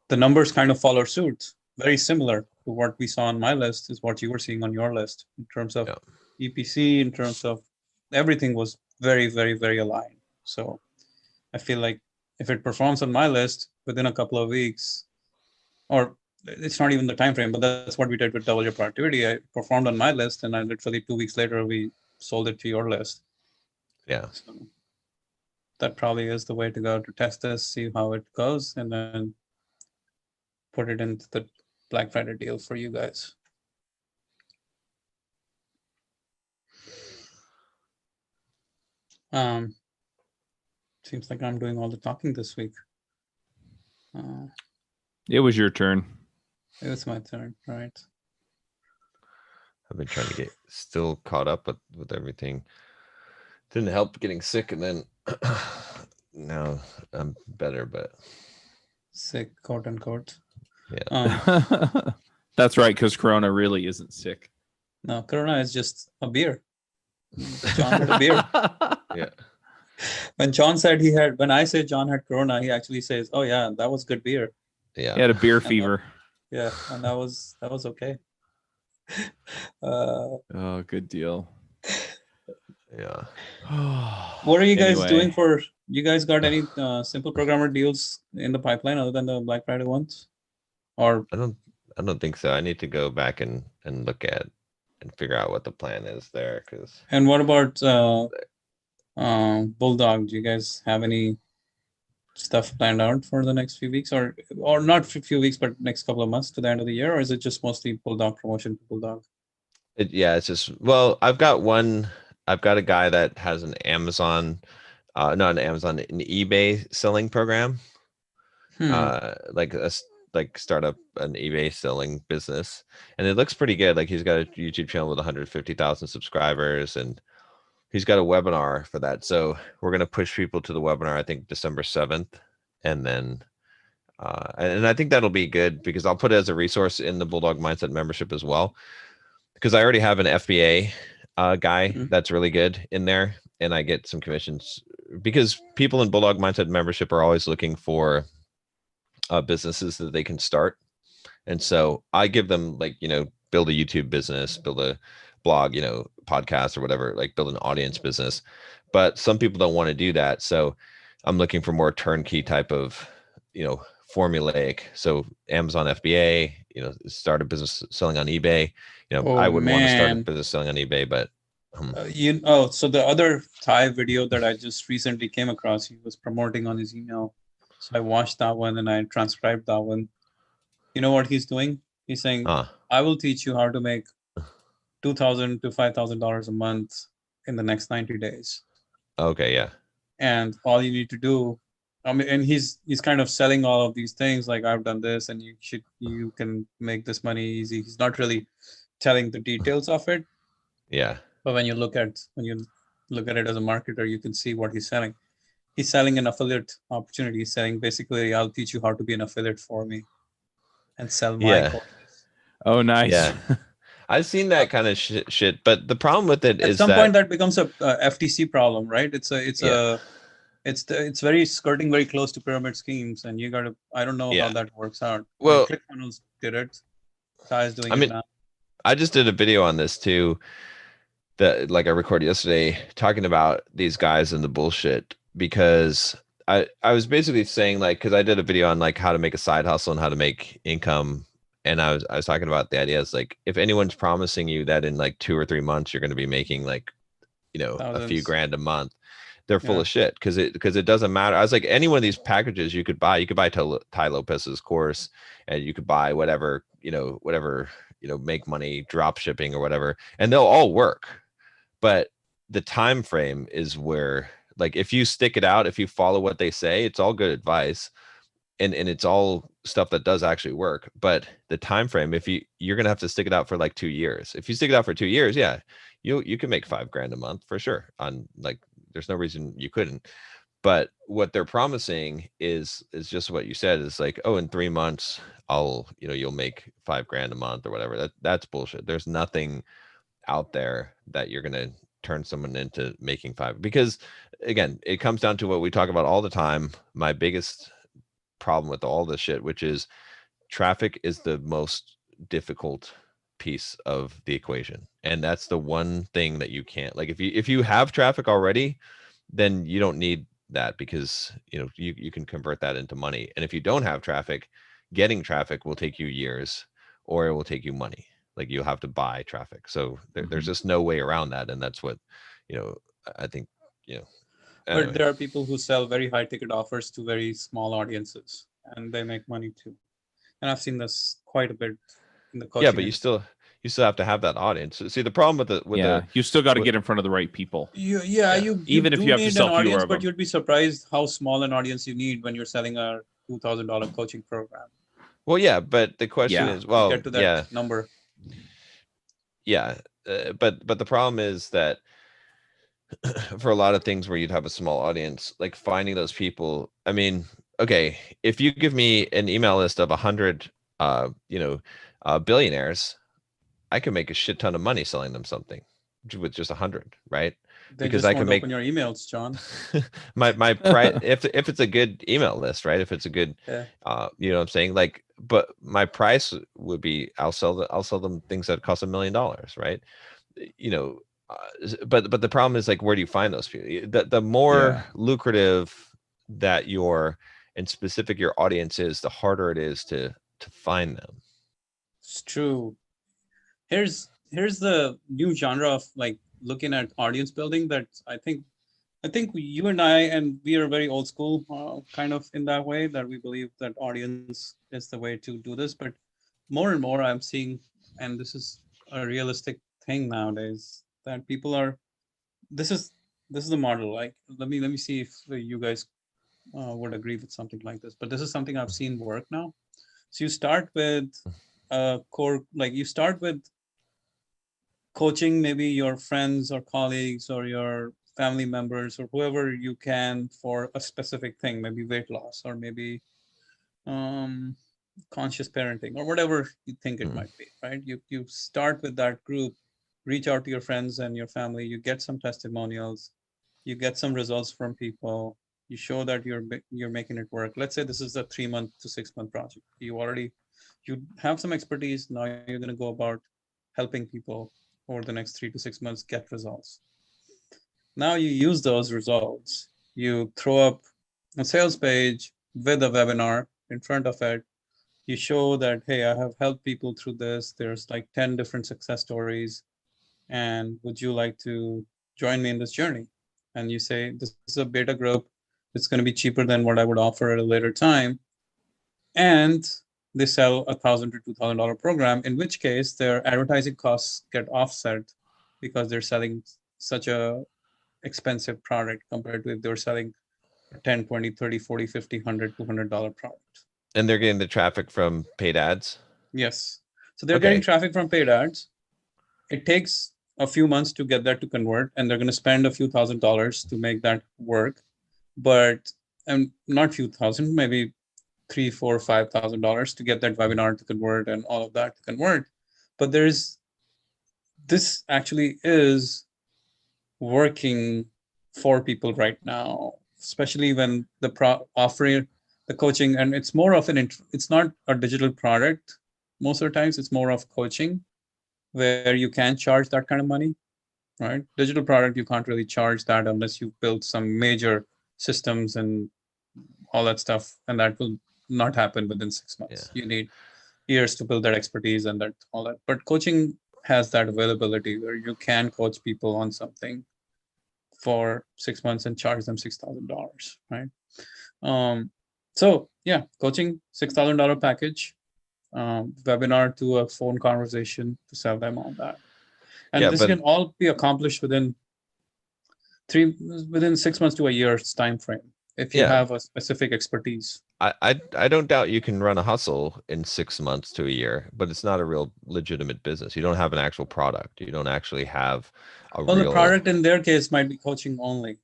the numbers kind of follow suit. Very similar to what we saw on my list is what you were seeing on your list in terms of EPC, in terms of everything was very, very, very aligned. So I feel like if it performs on my list within a couple of weeks, or it's not even the time frame, but that's what we did with double your productivity. I performed on my list, and I literally 2 weeks later we sold it to your list. Yeah. So that probably is the way to go to test this, see how it goes, and then put it into the Black Friday deal for you guys. Seems like I'm doing all the talking this week. It was your turn. It was my turn, right? I've been trying to get still caught up with everything. Didn't help getting sick, and then now I'm better, but sick, quote unquote. Yeah. That's right, because Corona really isn't sick. No, Corona is just a beer. John had a beer. Yeah. When I say John had Corona, he actually says, "Oh yeah, that was good beer." Yeah. He had a beer fever. Yeah, and that was okay. Oh, good deal. Yeah. What are you guys doing for? You guys got any simple programmer deals in the pipeline other than the Black Friday ones? Or I don't think so. I need to go back and look at and figure out what the plan is there. And what about Bulldog? Do you guys have any stuff planned out for the next few weeks, or not few weeks, but next couple of months to the end of the year, or is it just mostly Bulldog promotion? Bulldog. It's just, well, I've got a guy that has an Amazon, not an Amazon, an eBay selling program, like start up an eBay selling business, and it looks pretty good. Like he's got a YouTube channel with 150,000 subscribers, and he's got a webinar for that. So we're going to push people to the webinar, I think December 7th. And then, and I think that'll be good because I'll put it as a resource in the Bulldog Mindset membership as well. Because I already have an FBA guy that's really good in there, and I get some commissions because people in Bulldog Mindset membership are always looking for businesses that they can start. And so I give them, like, build a YouTube business, build a blog, podcast or whatever, like build an audience business. But some people don't want to do that. So I'm looking for more turnkey type of, formulaic. So Amazon FBA, start a business selling on eBay. I wouldn't want to start a business selling on eBay, but so the other Thai video that I just recently came across, he was promoting on his email. So I watched that one and I transcribed that one. You know what he's doing? He's saying, I will teach you how to make $2,000 to $5,000 a month in the next 90 days. Okay, yeah. And all you need to do, and he's kind of selling all of these things, like I've done this and you can make this money easy. He's not really telling the details of it. Yeah. But when you look at it as a marketer, you can see what he's selling. He's selling an affiliate opportunity. He's saying basically, I'll teach you how to be an affiliate for me and sell my courses. Oh, nice. Yeah. I've seen that kind of shit, but the problem with it is at some point that becomes a FTC problem, right? It's very skirting very close to pyramid schemes, and you gotta. I don't know how that works out. Well, like ClickFunnels did it. Sai is doing it now. I just did a video on this too, that like I recorded yesterday, talking about these guys and the bullshit, because I was basically saying, like, because I did a video on like how to make a side hustle and how to make income And I was talking about the idea is like, if anyone's promising you that in like 2 or 3 months you're going to be making like, you know, a few Thousands. grand a month, they're full Yeah. of shit, because it doesn't matter. I was like, any one of these packages you could buy Tai Lopez's course, and you could buy whatever, make money drop shipping or whatever, and they'll all work. But the time frame is where, like, if you stick it out, if you follow what they say, it's all good advice, and it's all stuff that does actually work. But the time frame, if you're gonna have to stick it out for like 2 years. If you stick it out for 2 years, yeah, you can make 5 grand a month for sure. On like, there's no reason you couldn't. But what they're promising is just what you said, is like, oh, in 3 months you'll make 5 grand a month or whatever. That's bullshit. There's nothing out there that you're gonna turn someone into making 5, because again, it comes down to what we talk about all the time. My biggest problem with all this shit, which is traffic is the most difficult piece of the equation, and that's the one thing that you can't, like, if you have traffic already, then you don't need that, because you can convert that into money. And if you don't have traffic, getting traffic will take you years, or it will take you money. Like, you'll have to buy traffic. So there's just no way around that. And that's what I think. But Anyway. there are people who sell very high ticket offers to very small audiences, and they make money too. And I've seen this quite a bit in the coaching. Yeah, but you still have to have that audience. See, the problem with you still got to get in front of the right people. You Even if you have to sell fewer audience, of but them. you'd be surprised how small an audience you need when you're selling a $2,000 coaching program. Well, yeah, but the question is, well, get to that number. Yeah, but the problem is that for a lot of things where you'd have a small audience, like finding those people. I mean, okay, if you give me an email list of 100, billionaires, I can make a shit ton of money selling them something with just 100, right? Because I can open your emails, John. my price, if it's a good email list, right? If it's a good, you know what I'm saying? Like, but my price would be, I'll sell them things that cost $1 million, right? But the problem is, like, where do you find those people? The more lucrative that your audience is, the harder it is to find them. It's true. Here's the new genre of like looking at audience building that I think you and I, and we are very old school kind of in that way, that we believe that audience is the way to do this. But more and more I'm seeing, and this is a realistic thing nowadays, that people are, this is the model. Like, let me see if you guys would agree with something like this, but this is something I've seen work now. So you start with core, like you start with coaching maybe your friends or colleagues or your family members or whoever you can for a specific thing, maybe weight loss, or maybe conscious parenting, or whatever you think it might be, right? You start with that group, reach out to your friends and your family, you get some testimonials, you get some results from people, you show that you're making it work. Let's say this is a 3 month to 6 month project. You have some expertise. Now you're going to go about helping people over the next 3 to 6 months get results. Now you use those results, you throw up a sales page with a webinar in front of it. You show that, hey, I have helped people through this. There's like 10 different success stories. And would you like to join me in this journey? And you say, this is a beta group. It's going to be cheaper than what I would offer at a later time. And they sell $1,000 to $2,000 program, in which case their advertising costs get offset because they're selling such a expensive product compared to if they're selling $10, $20, $30, $40, $50, $100, $200 product. And they're getting the traffic from paid ads? Yes. So they're getting traffic from paid ads. It takes a few months to get that to convert, and they're going to spend a few $1,000s to make that work. But not few thousand, maybe $3,000, $4,000, $5,000 to get that webinar to convert and all of that to convert. But this actually is working for people right now, especially when offering the coaching, and it's more of it's not a digital product. Most of the times it's more of coaching where you can charge that kind of money, right? Digital product, you can't really charge that unless you build some major systems and all that stuff. And that will not happen within 6 months. You need years to build that expertise and that all that. But coaching has that availability where you can coach people on something for 6 months and charge them $6,000, right? So yeah, coaching $6,000 package, webinar to a phone conversation to sell them on that, and Yeah, this but can all be accomplished within 6 months to a year's time frame if you Yeah. have a specific expertise. I don't doubt you can run a hustle in 6 months to a year, but it's not a real legitimate business. You don't have an actual product. You don't actually have a Well, the real product in their case might be coaching only.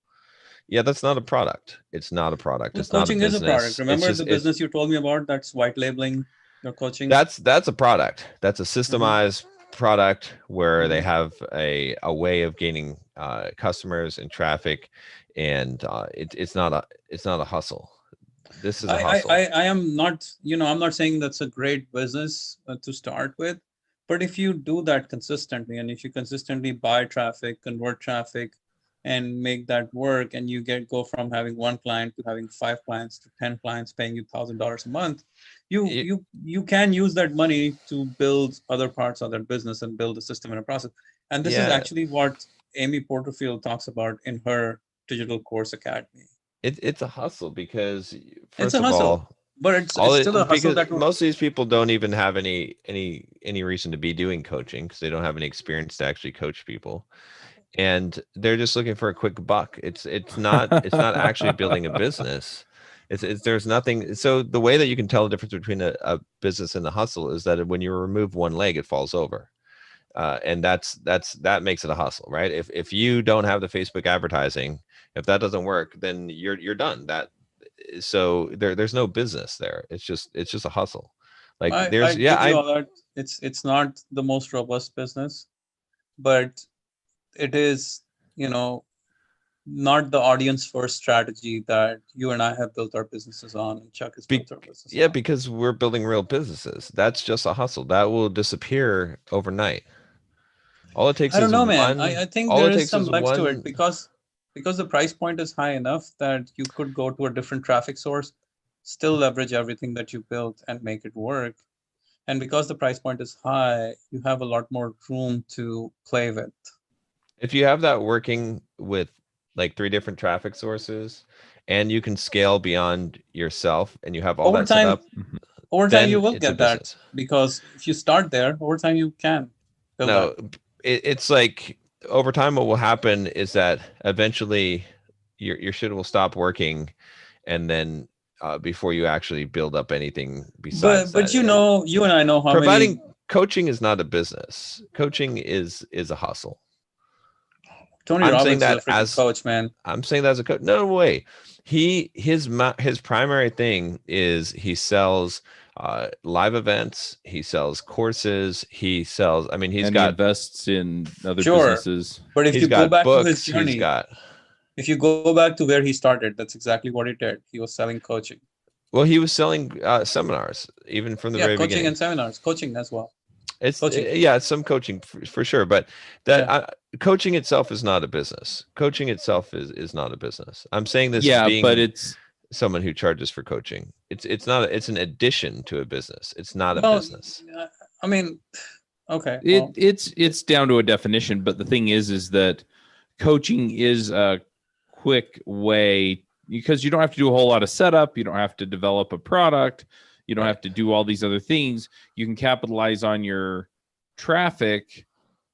Yeah, that's not a product. It's not a product. Well, It's not a coaching is a product. business. Remember It's the just business you told me about? That's white labeling your coaching. that's a product. That's a systemized product where they have a way of gaining customers and traffic, and it's not a hustle. This is a hustle. I am not, I'm not saying that's a great business to start with, but if you do that consistently, and if you consistently buy traffic, convert traffic, and make that work, and you go from having 1 client to having 5 clients to 10 clients paying you $1,000 a month, you can use that money to build other parts of that business and build a system and a process. And this is actually what Amy Porterfield talks about in her Digital Course Academy. It's a hustle because It's a hustle, but it's still a hustle that most of these people don't even have any reason to be doing coaching because they don't have any experience to actually coach people, and they're just looking for a quick buck. It's not actually building a business. There's nothing. So the way that you can tell the difference between a business and a hustle is that when you remove one leg, it falls over. And that makes it a hustle, right? If you don't have the Facebook advertising, if that doesn't work, then you're done. So there's no business there. It's just a hustle. Like it's not the most robust business, but it is, not the audience first strategy that you and I have built our businesses on, and Chuck has built our business. Yeah, because we're building real businesses. That's just a hustle that will disappear overnight. All it takes I don't know, man. I think there is some legs to it because the price point is high enough that you could go to a different traffic source, still leverage everything that you built and make it work. And because the price point is high, you have a lot more room to play with. If you have that working with like 3 different traffic sources and you can scale beyond yourself and you have all that set up, over time you will get that, because if you start there, over time you can build that. It's like over time what will happen is that eventually your shit will stop working, and then before you actually build up anything besides but you and I know how providing coaching is not a business. Coaching is a hustle. Tony Robbins is a freaking coach, man. I'm saying that as a coach. No way. His primary thing is he sells live events. He sells courses. He sells. I mean, he invests in other businesses. But if you go back to his journey, if you go back to where he started, that's exactly what he did. He was selling coaching. Well, he was selling seminars even from the very beginning. Coaching and seminars, coaching as well. It's some coaching for sure, but coaching itself is not a business. Coaching itself is not a business. I'm saying this. But it's someone who charges for coaching. It's not. It's an addition to a business. It's not a business. I mean, okay. It's down to a definition, but the thing is that coaching is a quick way, because you don't have to do a whole lot of setup. You don't have to develop a product. You don't have to do all these other things. You can capitalize on your traffic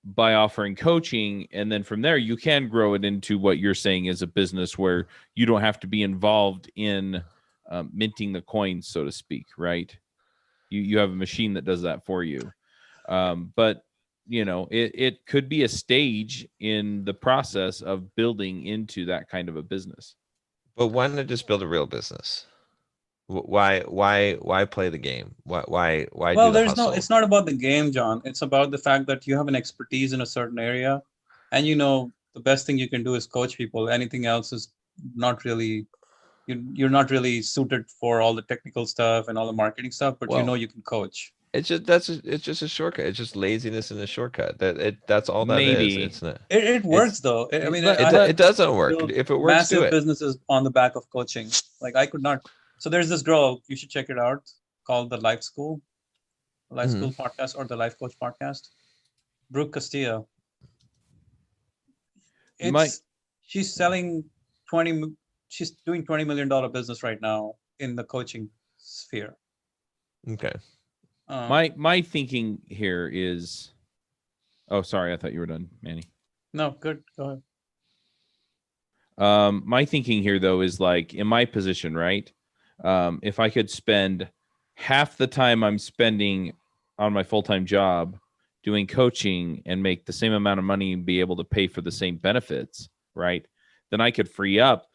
by offering coaching. And then from there, you can grow it into what you're saying is a business where you don't have to be involved in minting the coins, so to speak, right? You have a machine that does that for you. But, it could be a stage in the process of building into that kind of a business. But why not just build a real business? Why play the game? Why well, it's not about the game, John. It's about the fact that you have an expertise in a certain area, and the best thing you can do is coach people. Anything else is not really, you're not really suited for all the technical stuff and all the marketing stuff, but you can coach. It's just a shortcut. It's just laziness and a shortcut. That's all that is. It's not. It works though. I mean, it doesn't work. If it works, massive businesses on the back of coaching. Like I could not. So there's this girl, you should check it out, called The Life School. Life School podcast or the Life Coach podcast. Brooke Castillo. She's selling she's doing $20 million business right now in the coaching sphere. Okay. My thinking here is, oh, sorry, I thought you were done, Manny. No, good. Go ahead. My thinking here though is like in my position, right? If I could spend half the time I'm spending on my full-time job doing coaching and make the same amount of money and be able to pay for the same benefits, right? Then I could free up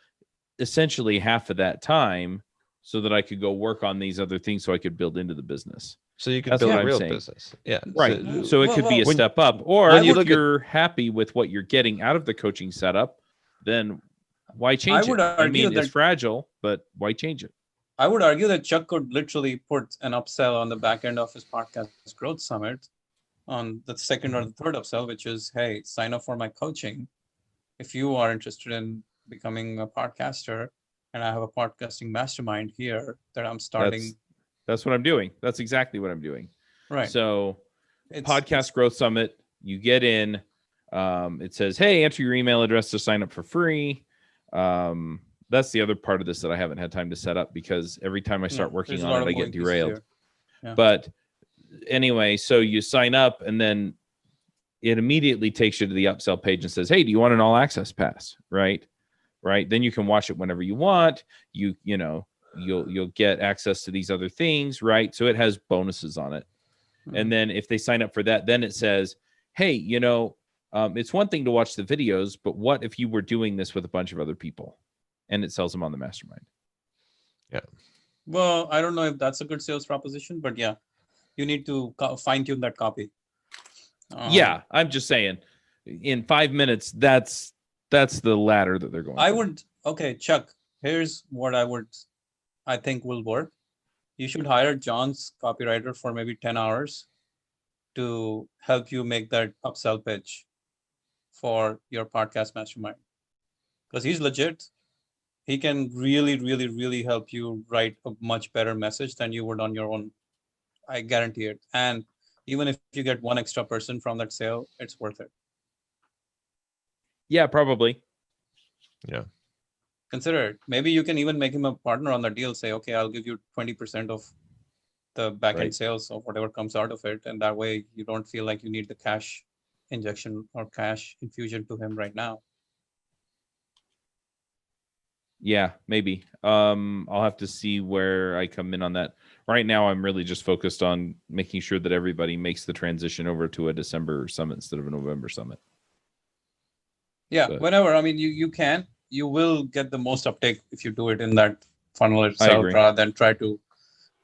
essentially half of that time so that I could go work on these other things so I could build into the business. So you could build a real business. Yeah. Right. So it could be a step up. Or if you're happy with what you're getting out of the coaching setup, then why change it? I mean, it's fragile, but why change it? I would argue that Chuck could literally put an upsell on the back end of his podcast growth summit on the second or the third upsell, which is, hey, sign up for my coaching. If you are interested in becoming a podcaster, and I have a podcasting mastermind here that I'm starting. That's what I'm doing. That's exactly what I'm doing. Right. So podcast growth summit, you get in, it says, hey, enter your email address to sign up for free. That's the other part of this that I haven't had time to set up because every time I start working on it, I get derailed. Yeah. But anyway, so you sign up and then it immediately takes you to the upsell page and says, hey, do you want an all access pass? Right. Then you can watch it whenever you want. You'll get access to these other things. Right. So it has bonuses on it. Mm-hmm. And then if they sign up for that, then it says, hey, it's one thing to watch the videos, but what if you were doing this with a bunch of other people? And it sells them on the mastermind. Yeah. Well, I don't know if that's a good sales proposition, but yeah, you need to fine tune that copy. Yeah, I'm just saying, in 5 minutes, that's the ladder that they're going. Okay, Chuck. Here's what I think will work. You should hire John's copywriter for maybe 10 hours to help you make that upsell pitch for your podcast mastermind, because he's legit. He can really, really, really help you write a much better message than you would on your own. I guarantee it. And even if you get one extra person from that sale, it's worth it. Yeah, probably. Yeah. Consider it. Maybe you can even make him a partner on the deal. Say, okay, I'll give you 20% of the back-end sales or whatever comes out of it. And that way you don't feel like you need the cash injection or cash infusion to him right now. Yeah, maybe. I'll have to see where I come in on that. Right now, I'm really just focused on making sure that everybody makes the transition over to a December summit instead of a November summit. Yeah, whenever. I mean, you will get the most uptake if you do it in that funnel itself rather than try to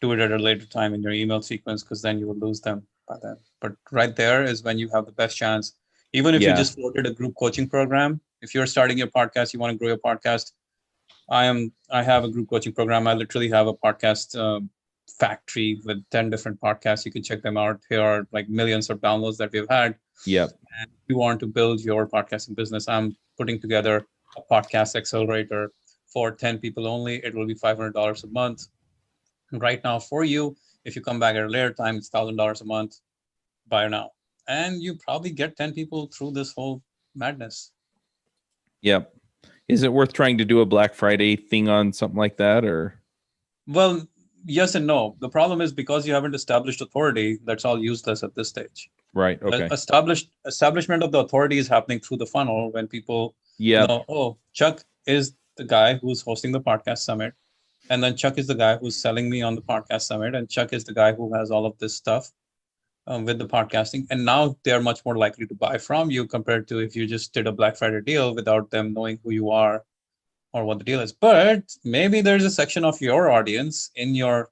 do it at a later time in your email sequence, because then you will lose them by then. But right there is when you have the best chance. Even if you just floated a group coaching program, if you're starting your podcast, you want to grow your podcast, I have a group coaching program. I literally have a podcast factory with 10 different podcasts. You can check them out. Here are like millions of downloads that we've had. Yep. And if you want to build your podcasting business, I'm putting together a podcast accelerator for 10 people only. It will be $500 a month. Right now for you, if you come back at a later time, it's $1,000 a month. Buy now. And you probably get 10 people through this whole madness. Yep. Is it worth trying to do a Black Friday thing on something like that, or? Well, yes and no. The problem is because you haven't established authority, that's all useless at this stage. Right. Okay. Establishment of the authority is happening through the funnel when people know, oh, Chuck is the guy who's hosting the podcast summit. And then Chuck is the guy who's selling me on the podcast summit. And Chuck is the guy who has all of this stuff with the podcasting. And now they're much more likely to buy from you compared to if you just did a Black Friday deal without them knowing who you are or what the deal is. But maybe there's a section of your audience in your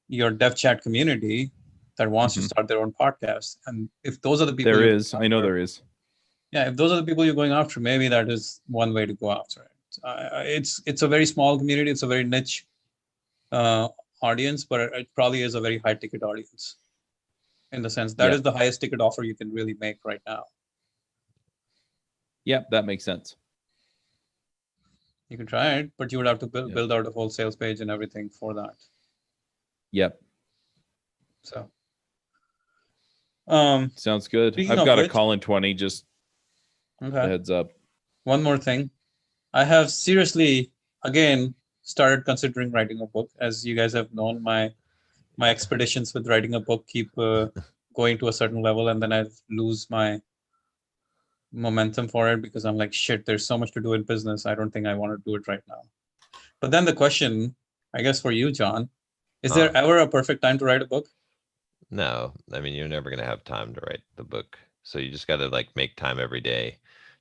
dev chat community that wants to start their own podcast. And if those are the people I know there is. Yeah, if those are the people you're going after, maybe that is one way to go after it. It's a very small community. It's a very niche audience, but it probably is a very high ticket audience in the sense that is the highest ticket offer you can really make right now. Yep, that makes sense. You can try it, but you would have to build out a whole sales page and everything for that. Yep. So Sounds good. Speaking I've of got a which- call in 20, just a Okay. heads up. One more thing. I have seriously, again, started considering writing a book. As you guys have known, my expeditions with writing a book keep going to a certain level, and then I lose my momentum for it because I'm like, shit, there's so much to do in business. I don't think I want to do it right now. But then the question, I guess for you, John, is there ever a perfect time to write a book? No, I mean, you're never going to have time to write the book. So you just got to like make time every day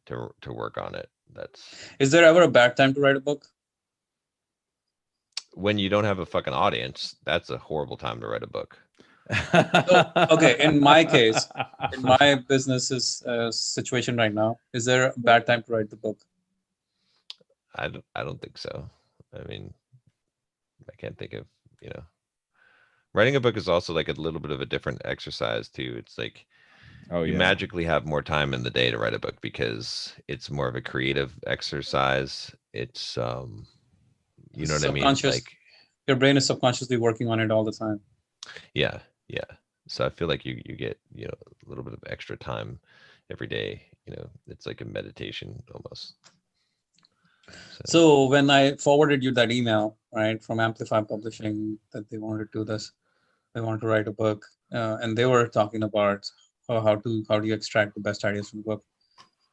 to work on it. Is there ever a bad time to write a book? When you don't have a fucking audience, that's a horrible time to write a book. So, okay, in my case, in my business's situation right now, is there a bad time to write the book? I don't think so. I mean, I can't think of, writing a book is also like a little bit of a different exercise too. It's like, you magically have more time in the day to write a book because it's more of a creative exercise. It's, you know what I mean? Like your brain is subconsciously working on it all the time. Yeah. So I feel like you get, a little bit of extra time every day. It's like a meditation almost. So when I forwarded you that email, right, from Amplify Publishing that they wanted to do this, they wanted to write a book, and they were talking about how do you extract the best ideas from the book.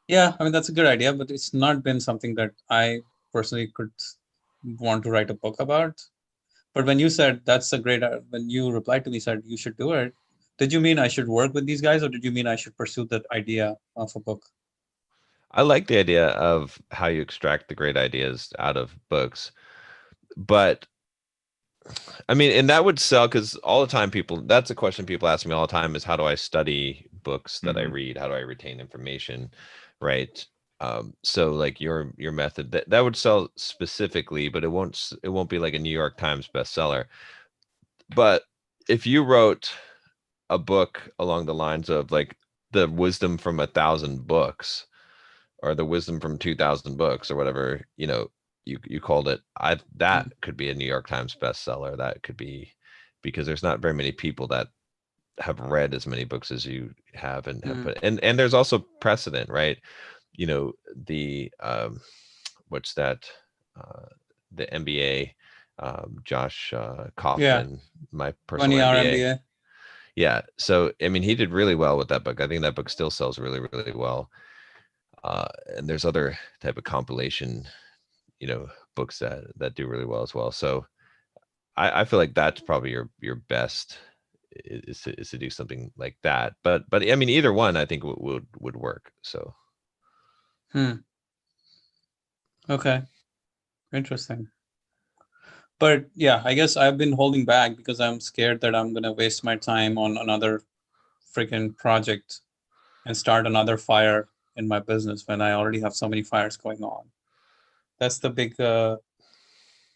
Yeah, I mean that's a good idea, but it's not been something that I personally could want to write a book about. But when you said that's a great, when you replied to me said you should do it, did you mean I should work with these guys, or did you mean I should pursue that idea of a book? I like the idea of how you extract the great ideas out of books, but I mean, and that would sell because all the time that's a question people ask me all the time is how do I study books that I read? How do I retain information? Right. So like your method that would sell specifically, but it won't be like a New York Times bestseller. But if you wrote a book along the lines of like the wisdom from 1,000 books or the wisdom from 2,000 books or whatever, you called it, that could be a New York Times bestseller. That could be because there's not very many people that have read as many books as you have and have put, and there's also precedent, right? The what's that? The MBA, Josh Kaufman, my personal MBA. Yeah. So, I mean, he did really well with that book. I think that book still sells really, really well. And there's other type of compilation, books that do really well as well. So I feel like that's probably your best is to do something like that. But I mean, either one I think would work. So. Okay. Interesting. But yeah, I guess I've been holding back because I'm scared that I'm going to waste my time on another freaking project and start another fire in my business when I already have so many fires going on. That's the big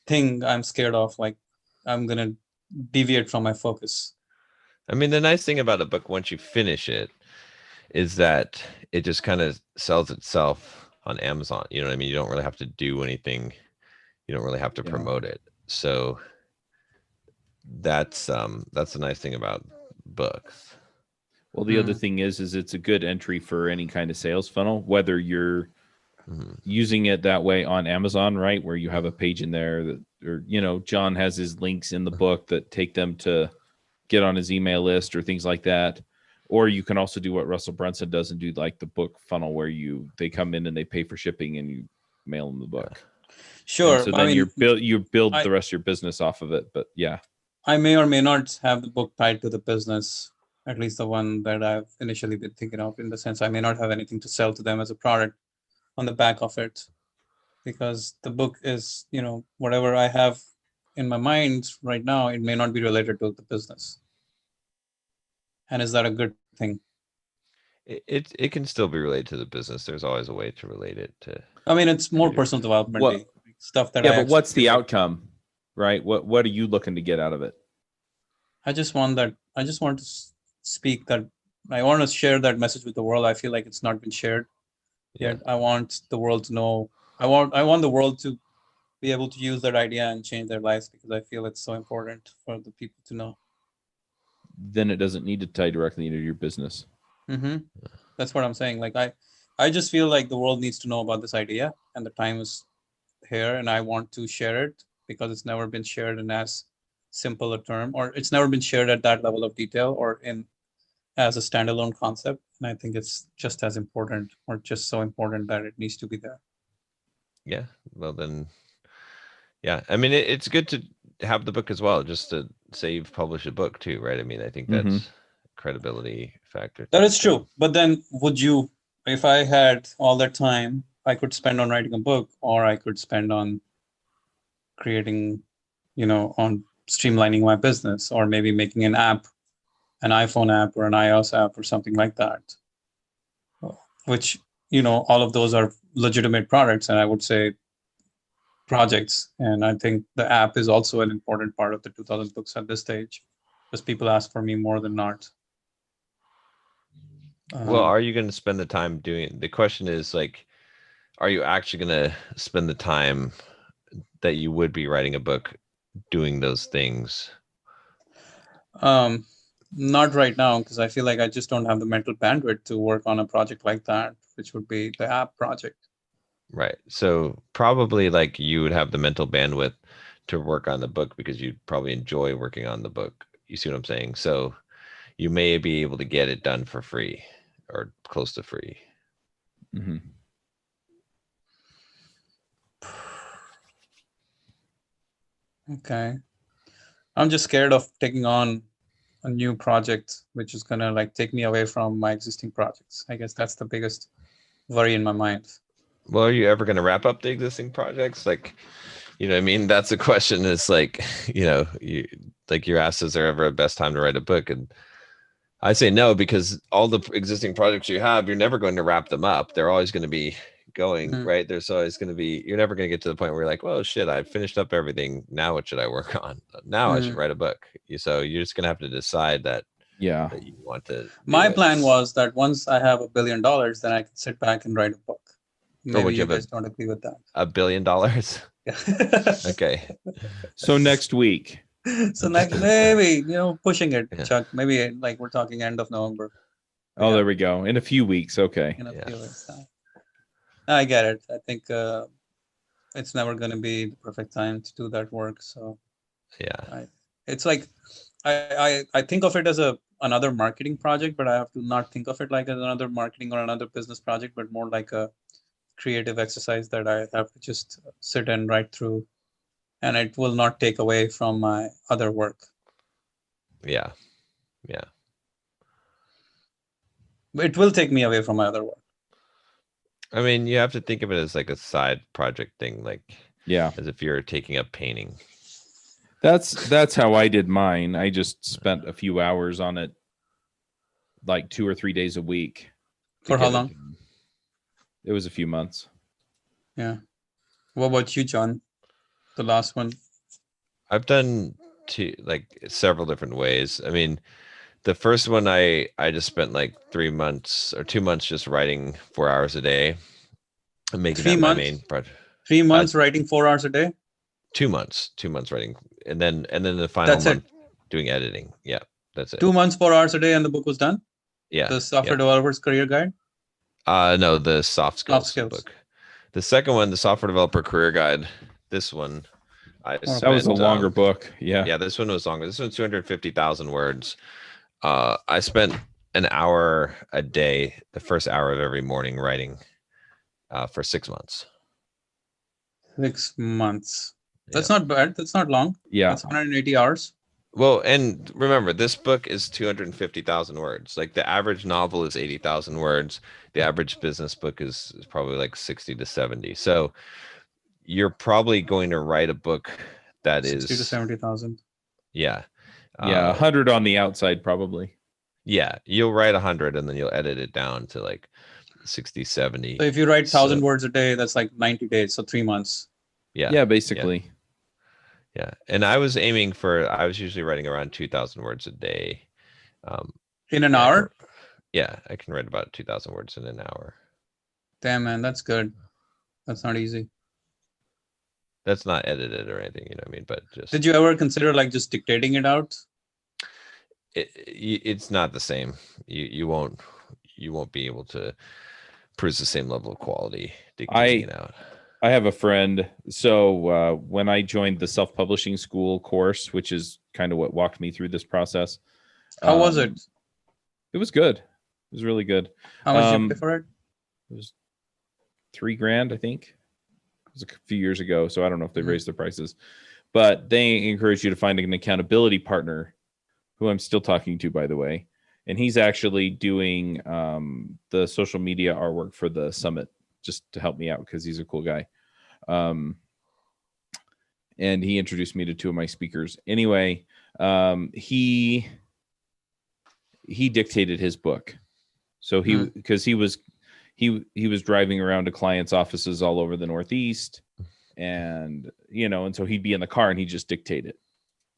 thing I'm scared of. Like, I'm going to deviate from my focus. I mean, the nice thing about a book, once you finish it, is that it just kind of sells itself on Amazon. You know what I mean? You don't really have to do anything. You don't really have to promote it. So that's the nice thing about books. Well, the other thing is it's a good entry for any kind of sales funnel, whether you're using it that way on Amazon, right? Where you have a page in there that, or, John has his links in the book that take them to get on his email list or things like that. Or you can also do what Russell Brunson does and do like the book funnel where they come in and they pay for shipping and you mail them the book. Sure. And so then you build the rest of your business off of it. But yeah, I may or may not have the book tied to the business, at least the one that I've initially been thinking of, in the sense I may not have anything to sell to them as a product on the back of it, because the book is, whatever I have in my mind right now, it may not be related to the business. And is that a good thing? It can still be related to the business. There's always a way to relate it to. I mean, it's more personal development stuff that. Yeah, but what's the outcome, right? What are you looking to get out of it? I just want to speak that. I want to share that message with the world. I feel like it's not been shared yet. I want the world to know. I want the world to be able to use that idea and change their lives, because I feel it's so important for the people to know. then it doesn't need to tie directly into your business. Mm-hmm. That's what I'm saying. Like I just feel like the world needs to know about this idea, and the time is here, and I want to share it because it's never been shared in as simple a term, or it's never been shared at that level of detail or in as a standalone concept. And I think it's just as important, or just so important, that it needs to be there. Yeah. Well, then, yeah. I mean, it's good to have the book as well, just to say you've published a book too, right? I mean, I think that's credibility factor. That is true. But then would you, if I had all that time, I could spend on writing a book, or I could spend on creating, on streamlining my business, or maybe making an app, an iPhone app or an iOS app or something like that, which, all of those are legitimate products, and I would say projects. And I think the app is also an important part of the 2000 books at this stage, because people ask for me more than not. Well, are you going to spend the time doing, the question is like, are you actually going to spend the time that you would be writing a book doing those things? Not right now, because I feel like I just don't have the mental bandwidth to work on a project like that, which would be the app project. Right. So probably like you would have the mental bandwidth to work on the book because you'd probably enjoy working on the book. You see what I'm saying? So you may be able to get it done for free or close to free. Mm-hmm. Okay. I'm just scared of taking on a new project, which is gonna like take me away from my existing projects. I guess that's the biggest worry in my mind. Well, are you ever going to wrap up the existing projects? Like, I mean, that's the question. Is like, you're asked, is there ever a best time to write a book? And I say no, because all the existing projects you have, you're never going to wrap them up. They're always going to be going, right? There's always going to be, you're never going to get to the point where you're like, well, shit, I finished up everything. Now what should I work on? Now I should write a book. So you're just going to have to decide that. Yeah. That you want to. My plan was that once I have $1 billion, then I can sit back and write a book. Maybe you guys don't agree with that. $1 billion? Okay. So next week. So next, maybe, pushing it, Chuck. Maybe like we're talking end of November. Oh, there we go. In a few weeks. Okay. In a few weeks. I get it. I think it's never going to be the perfect time to do that work. So yeah, it's like I think of it as another marketing project, but I have to not think of it like as another marketing or another business project, but more like a creative exercise that I have to just sit and write through, and it will not take away from my other work. Yeah. It will take me away from my other work. I mean, you have to think of it as like a side project thing, like as if you're taking up painting. That's how I did mine. I just spent a few hours on it, like 2 or 3 days a week. For how long? It was a few months. Yeah. What about you, John? The last one? I've done several different ways. I mean, the first one I just spent like 3 months or 2 months just writing 4 hours a day and making that my main project. 3 months writing 4 hours a day? 2 months writing, and then the final month doing editing. Yeah, that's it. 2 months, 4 hours a day, and the book was done. Yeah. The Software Developer's Career Guide. No, the soft skills book. The second one, the Software Developer Career Guide. This one, that was a longer book. Yeah. This one was longer. This one's 250,000 words. I spent an hour a day, the first hour of every morning writing, for 6 months. 6 months. That's not bad. That's not long. Yeah. That's 180 hours. Well, and remember, this book is 250,000 words. Like the average novel is 80,000 words. The average business book is probably like 60 to 70. So you're probably going to write a book that 60 is 60 to 70,000. Yeah. 100 on the outside, probably. Yeah. You'll write 100 and then you'll edit it down to like 60, 70. So if you write 1,000 words a day, that's like 90 days. So 3 months. Yeah, basically. Yeah. And I was usually writing around 2,000 words a day. In an hour? Yeah, I can write about 2,000 words in an hour. Damn, man, that's good. That's not easy. That's not edited or anything, you know what I mean? But just. Did you ever consider like just dictating it out? it's not the same. You won't be able to produce the same level of quality dictating it out. I have a friend. So when I joined the self-publishing school course, which is kind of what walked me through this process. How was it? It was good. It was really good. How much did you pay for it? It was $3,000, I think. It was a few years ago, so I don't know if they've raised their prices. But they encourage you to find an accountability partner, who I'm still talking to, by the way. And he's actually doing the social media artwork for the summit, just to help me out because he's a cool guy. And he introduced me to 2 of my speakers. Anyway, he dictated his book. So because he was driving around to clients' offices all over the Northeast, and and so he'd be in the car and he'd just dictate it.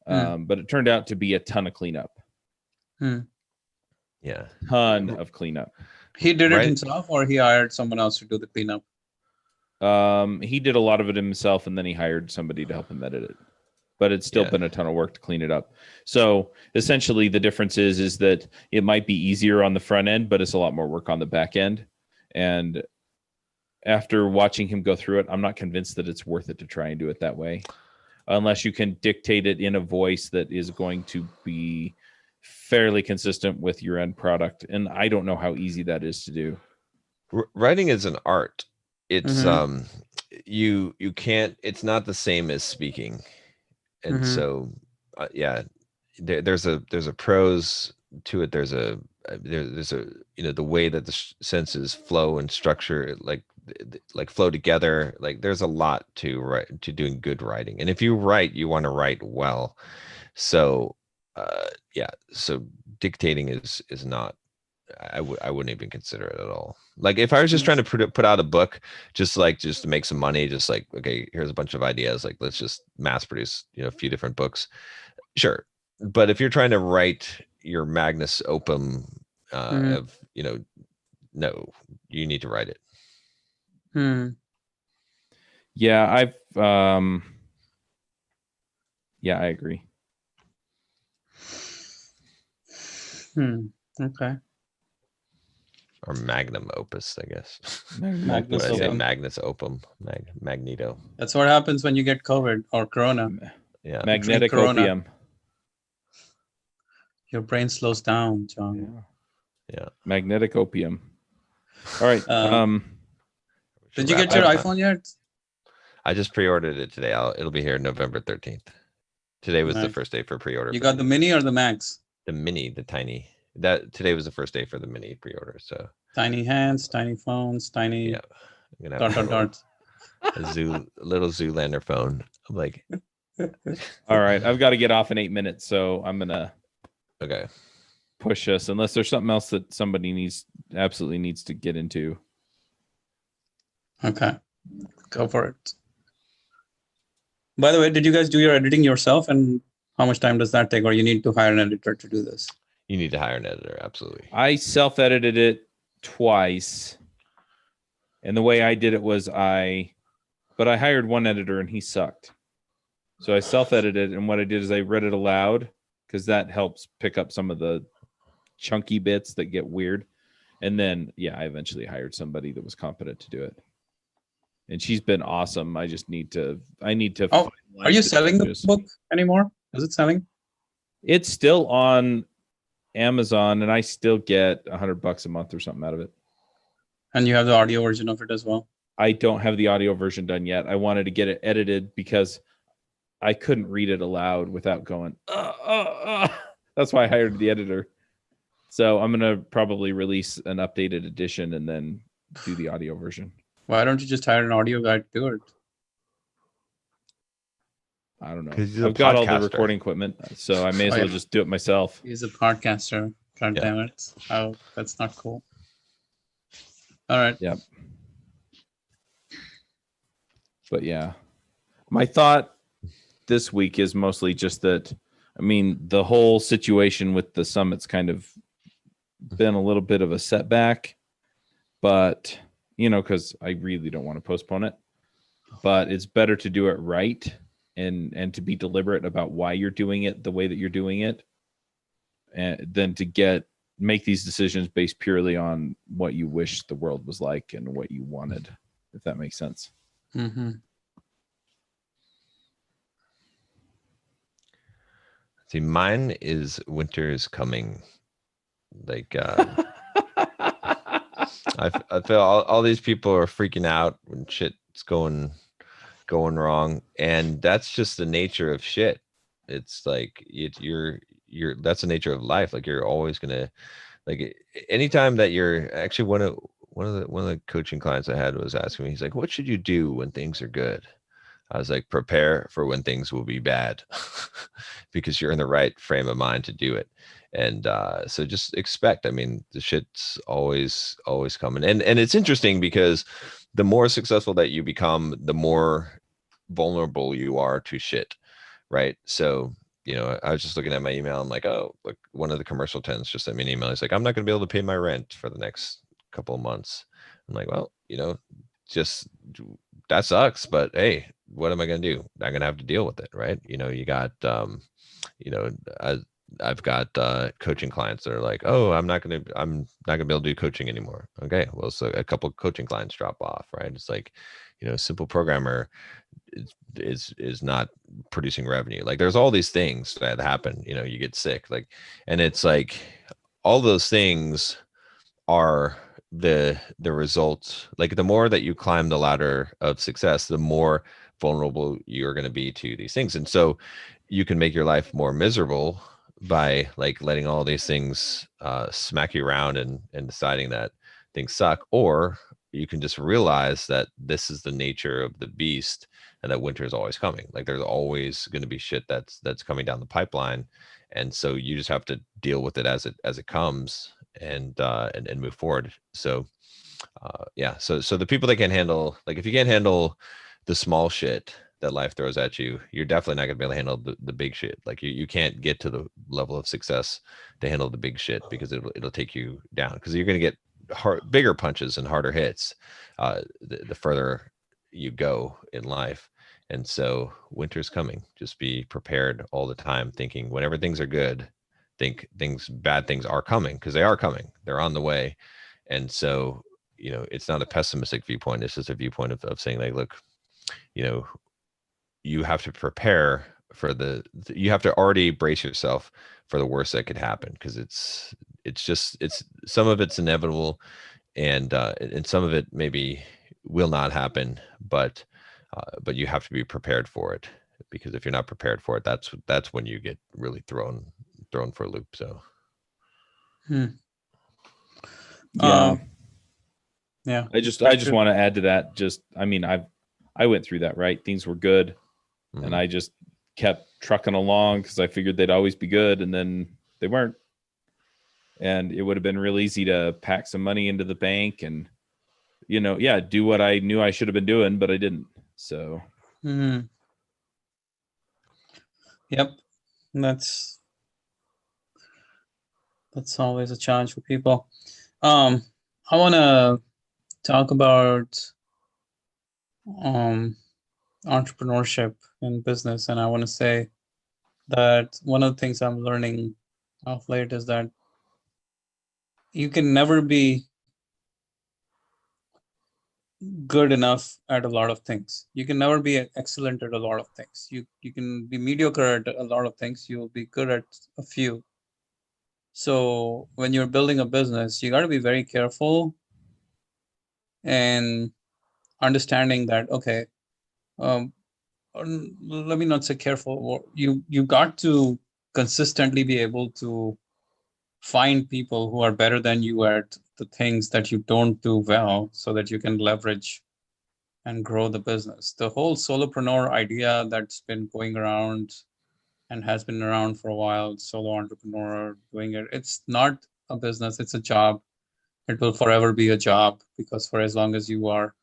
But it turned out to be a ton of cleanup. Yeah, ton of cleanup. He did it himself, or he hired someone else to do the cleanup? He did a lot of it himself, and then he hired somebody to help him edit it. But it's still been a ton of work to clean it up. So essentially, the difference is that it might be easier on the front end, but it's a lot more work on the back end. And after watching him go through it, I'm not convinced that it's worth it to try and do it that way, unless you can dictate it in a voice that is going to be fairly consistent with your end product. And I don't know how easy that is to do. Writing is an art. It's you can't, it's not the same as speaking. And so there's a pros to it. There's a the way that the senses flow and structure like flow together. Like there's a lot to doing good writing. And if you write, you want to write well. So so dictating is not, I wouldn't even consider it at all. Like if I was just trying to put out a book just to make some money, just like, okay, here's a bunch of ideas, like let's just mass produce a few different books, sure. But if you're trying to write your Magnus Opum of no, you need to write it. Yeah, I agree. Okay. Or magnum opus, I guess. Magnus What did I say? Opum. Magnus Opum, Magneto. That's what happens when you get COVID or Corona. Yeah. Magnetic Corona. opium. Your brain slows down, John. Yeah. Magnetic opium. All right. Did you get your iPhone yet? I just pre-ordered it today. It'll be here November 13th. Today was the first day for pre-order. You got the mini or the max? The mini, the tiny. That today was the first day for the mini pre-order. So tiny hands, tiny phones, tiny dot. A little Zoolander phone. I'm like, all right, I've got to get off in 8 minutes, so I'm gonna push us unless there's something else that somebody absolutely needs to get into. Okay, go for it. By the way, did you guys do your editing yourself, and how much time does that take, or you need to hire an editor to do this? You need to hire an editor, absolutely. I self-edited it twice, and the way I did it was but I hired one editor and he sucked. So I self-edited, and what I did is I read it aloud because that helps pick up some of the chunky bits that get weird. And then, I eventually hired somebody that was competent to do it. And she's been awesome. I need to. Oh, are you selling the book anymore? Is it selling? It's still on Amazon, and I still get $100 a month or something out of it. And you have the audio version of it as well? I don't have the audio version done yet. I wanted to get it edited because I couldn't read it aloud without going, That's why I hired the editor. So I'm going to probably release an updated edition and then do the audio version. Why don't you just hire an audio guy to do it? I don't know. I've got all the recording equipment, so I may as well just do it myself. He's a podcaster. God damn it. Oh, that's not cool. All right. Yep. But my thought this week is mostly just that, the whole situation with the summit's kind of been a little bit of a setback, but, because I really don't want to postpone it, but it's better to do it right and to be deliberate about why you're doing it the way that you're doing it. than to make these decisions based purely on what you wish the world was like and what you wanted, if that makes sense. Mm-hmm. See, mine is winter is coming. Like, I feel all these people are freaking out when shit's going wrong, and that's just the nature of shit. It's like you're that's the nature of life. Like you're always gonna like anytime that you're actually one of the coaching clients I had was asking me, he's like, what should you do when things are good? I was like, prepare for when things will be bad because you're in the right frame of mind to do it. And so just expect, I mean, the shit's always coming. And it's interesting because the more successful that you become, the more vulnerable you are to shit. Right. So, I was just looking at my email. I'm like, oh, look, one of the commercial tenants just sent me an email. He's like, I'm not going to be able to pay my rent for the next couple of months. I'm like, well, just that sucks, but hey, what am I going to do? I'm going to have to deal with it. Right. You got, I've got coaching clients that are like, oh, I'm not going to be able to do coaching anymore. Okay. Well, so a couple of coaching clients drop off, right? It's like, simple programmer is not producing revenue. Like there's all these things that happen, you get sick, like, and it's like all those things are the results. Like the more that you climb the ladder of success, the more vulnerable you're going to be to these things. And so you can make your life more miserable by like letting all these things smack you around and deciding that things suck, or you can just realize that this is the nature of the beast and that winter is always coming. Like there's always going to be shit that's coming down the pipeline, and so you just have to deal with it as it comes and move forward. So yeah, so the people that can handle, like if you can't handle the small shit that life throws at you, you're definitely not going to be able to handle the big shit. Like you can't get to the level of success to handle the big shit because it'll take you down, because you're going to get bigger punches and harder hits the further you go in life. And so winter's coming. Just be prepared all the time, thinking whenever things are good, think bad things are coming, because they are coming. They're on the way. And so, it's not a pessimistic viewpoint. It's just a viewpoint of saying like, look, you have to prepare for you have to already brace yourself for the worst that could happen, because it's some of it's inevitable, and some of it maybe will not happen, but you have to be prepared for it, because if you're not prepared for it, that's when you get really thrown for a loop. So yeah. Yeah. I just want to add to that. I went through that, right? Things were good. Mm-hmm. And I just kept trucking along because I figured they'd always be good, and then they weren't. And it would have been real easy to pack some money into the bank and, do what I knew I should have been doing, but I didn't. So. Mm-hmm. Yep. That's always a challenge for people. I want to talk about entrepreneurship in business, and I want to say that one of the things I'm learning of late is that you can never be good enough at a lot of things. You can never be excellent at a lot of things. You can be mediocre at a lot of things. You'll be good at a few. So when you're building a business, you got to be very careful and understanding that, okay, let me not say careful. You got to consistently be able to find people who are better than you at the things that you don't do well, so that you can leverage and grow the business. The whole solopreneur idea that's been going around and has been around for a while, solo entrepreneur doing it, it's not a business, it's a job. It will forever be a job, because for as long as you are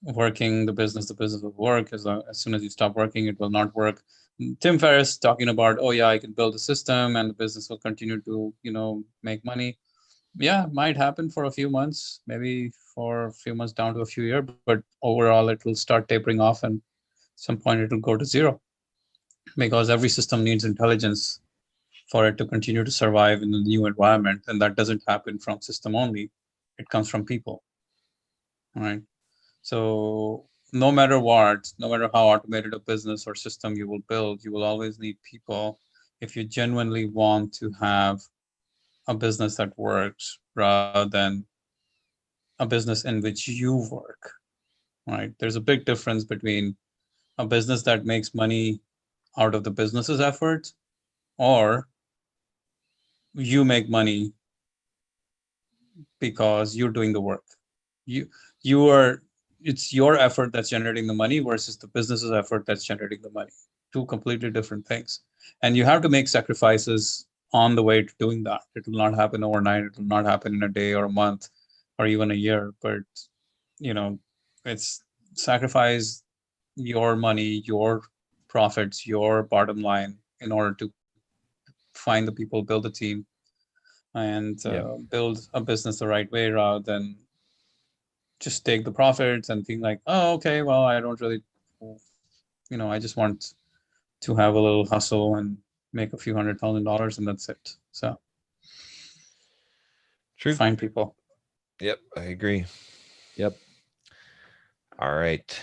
working the business will work. As soon as you stop working, it will not work. Tim Ferriss talking about, oh yeah, I can build a system and the business will continue to, make money. Yeah, might happen for a few months, maybe for a few months down to a few years, but overall it will start tapering off, and at some point it will go to zero, because every system needs intelligence for it to continue to survive in the new environment. And that doesn't happen from system only. It comes from people. All right. So no matter what, no matter how automated a business or system you will build, you will always need people if you genuinely want to have a business that works rather than a business in which you work. Right? There's a big difference between a business that makes money out of the business's effort, or you make money because you're doing the work. You are, it's your effort that's generating the money versus the business's effort that's generating the money. Two completely different things. And you have to make sacrifices on the way to doing that. It will not happen overnight. It will not happen in a day or a month or even a year. But it's sacrifice your money, your profits, your bottom line in order to find the people, build a team, and build a business the right way rather than just take the profits and think like, oh, okay, well, I don't really, I just want to have a little hustle and make a few $100,000 and that's it. So True. find people. Yep, I agree. Yep. All right.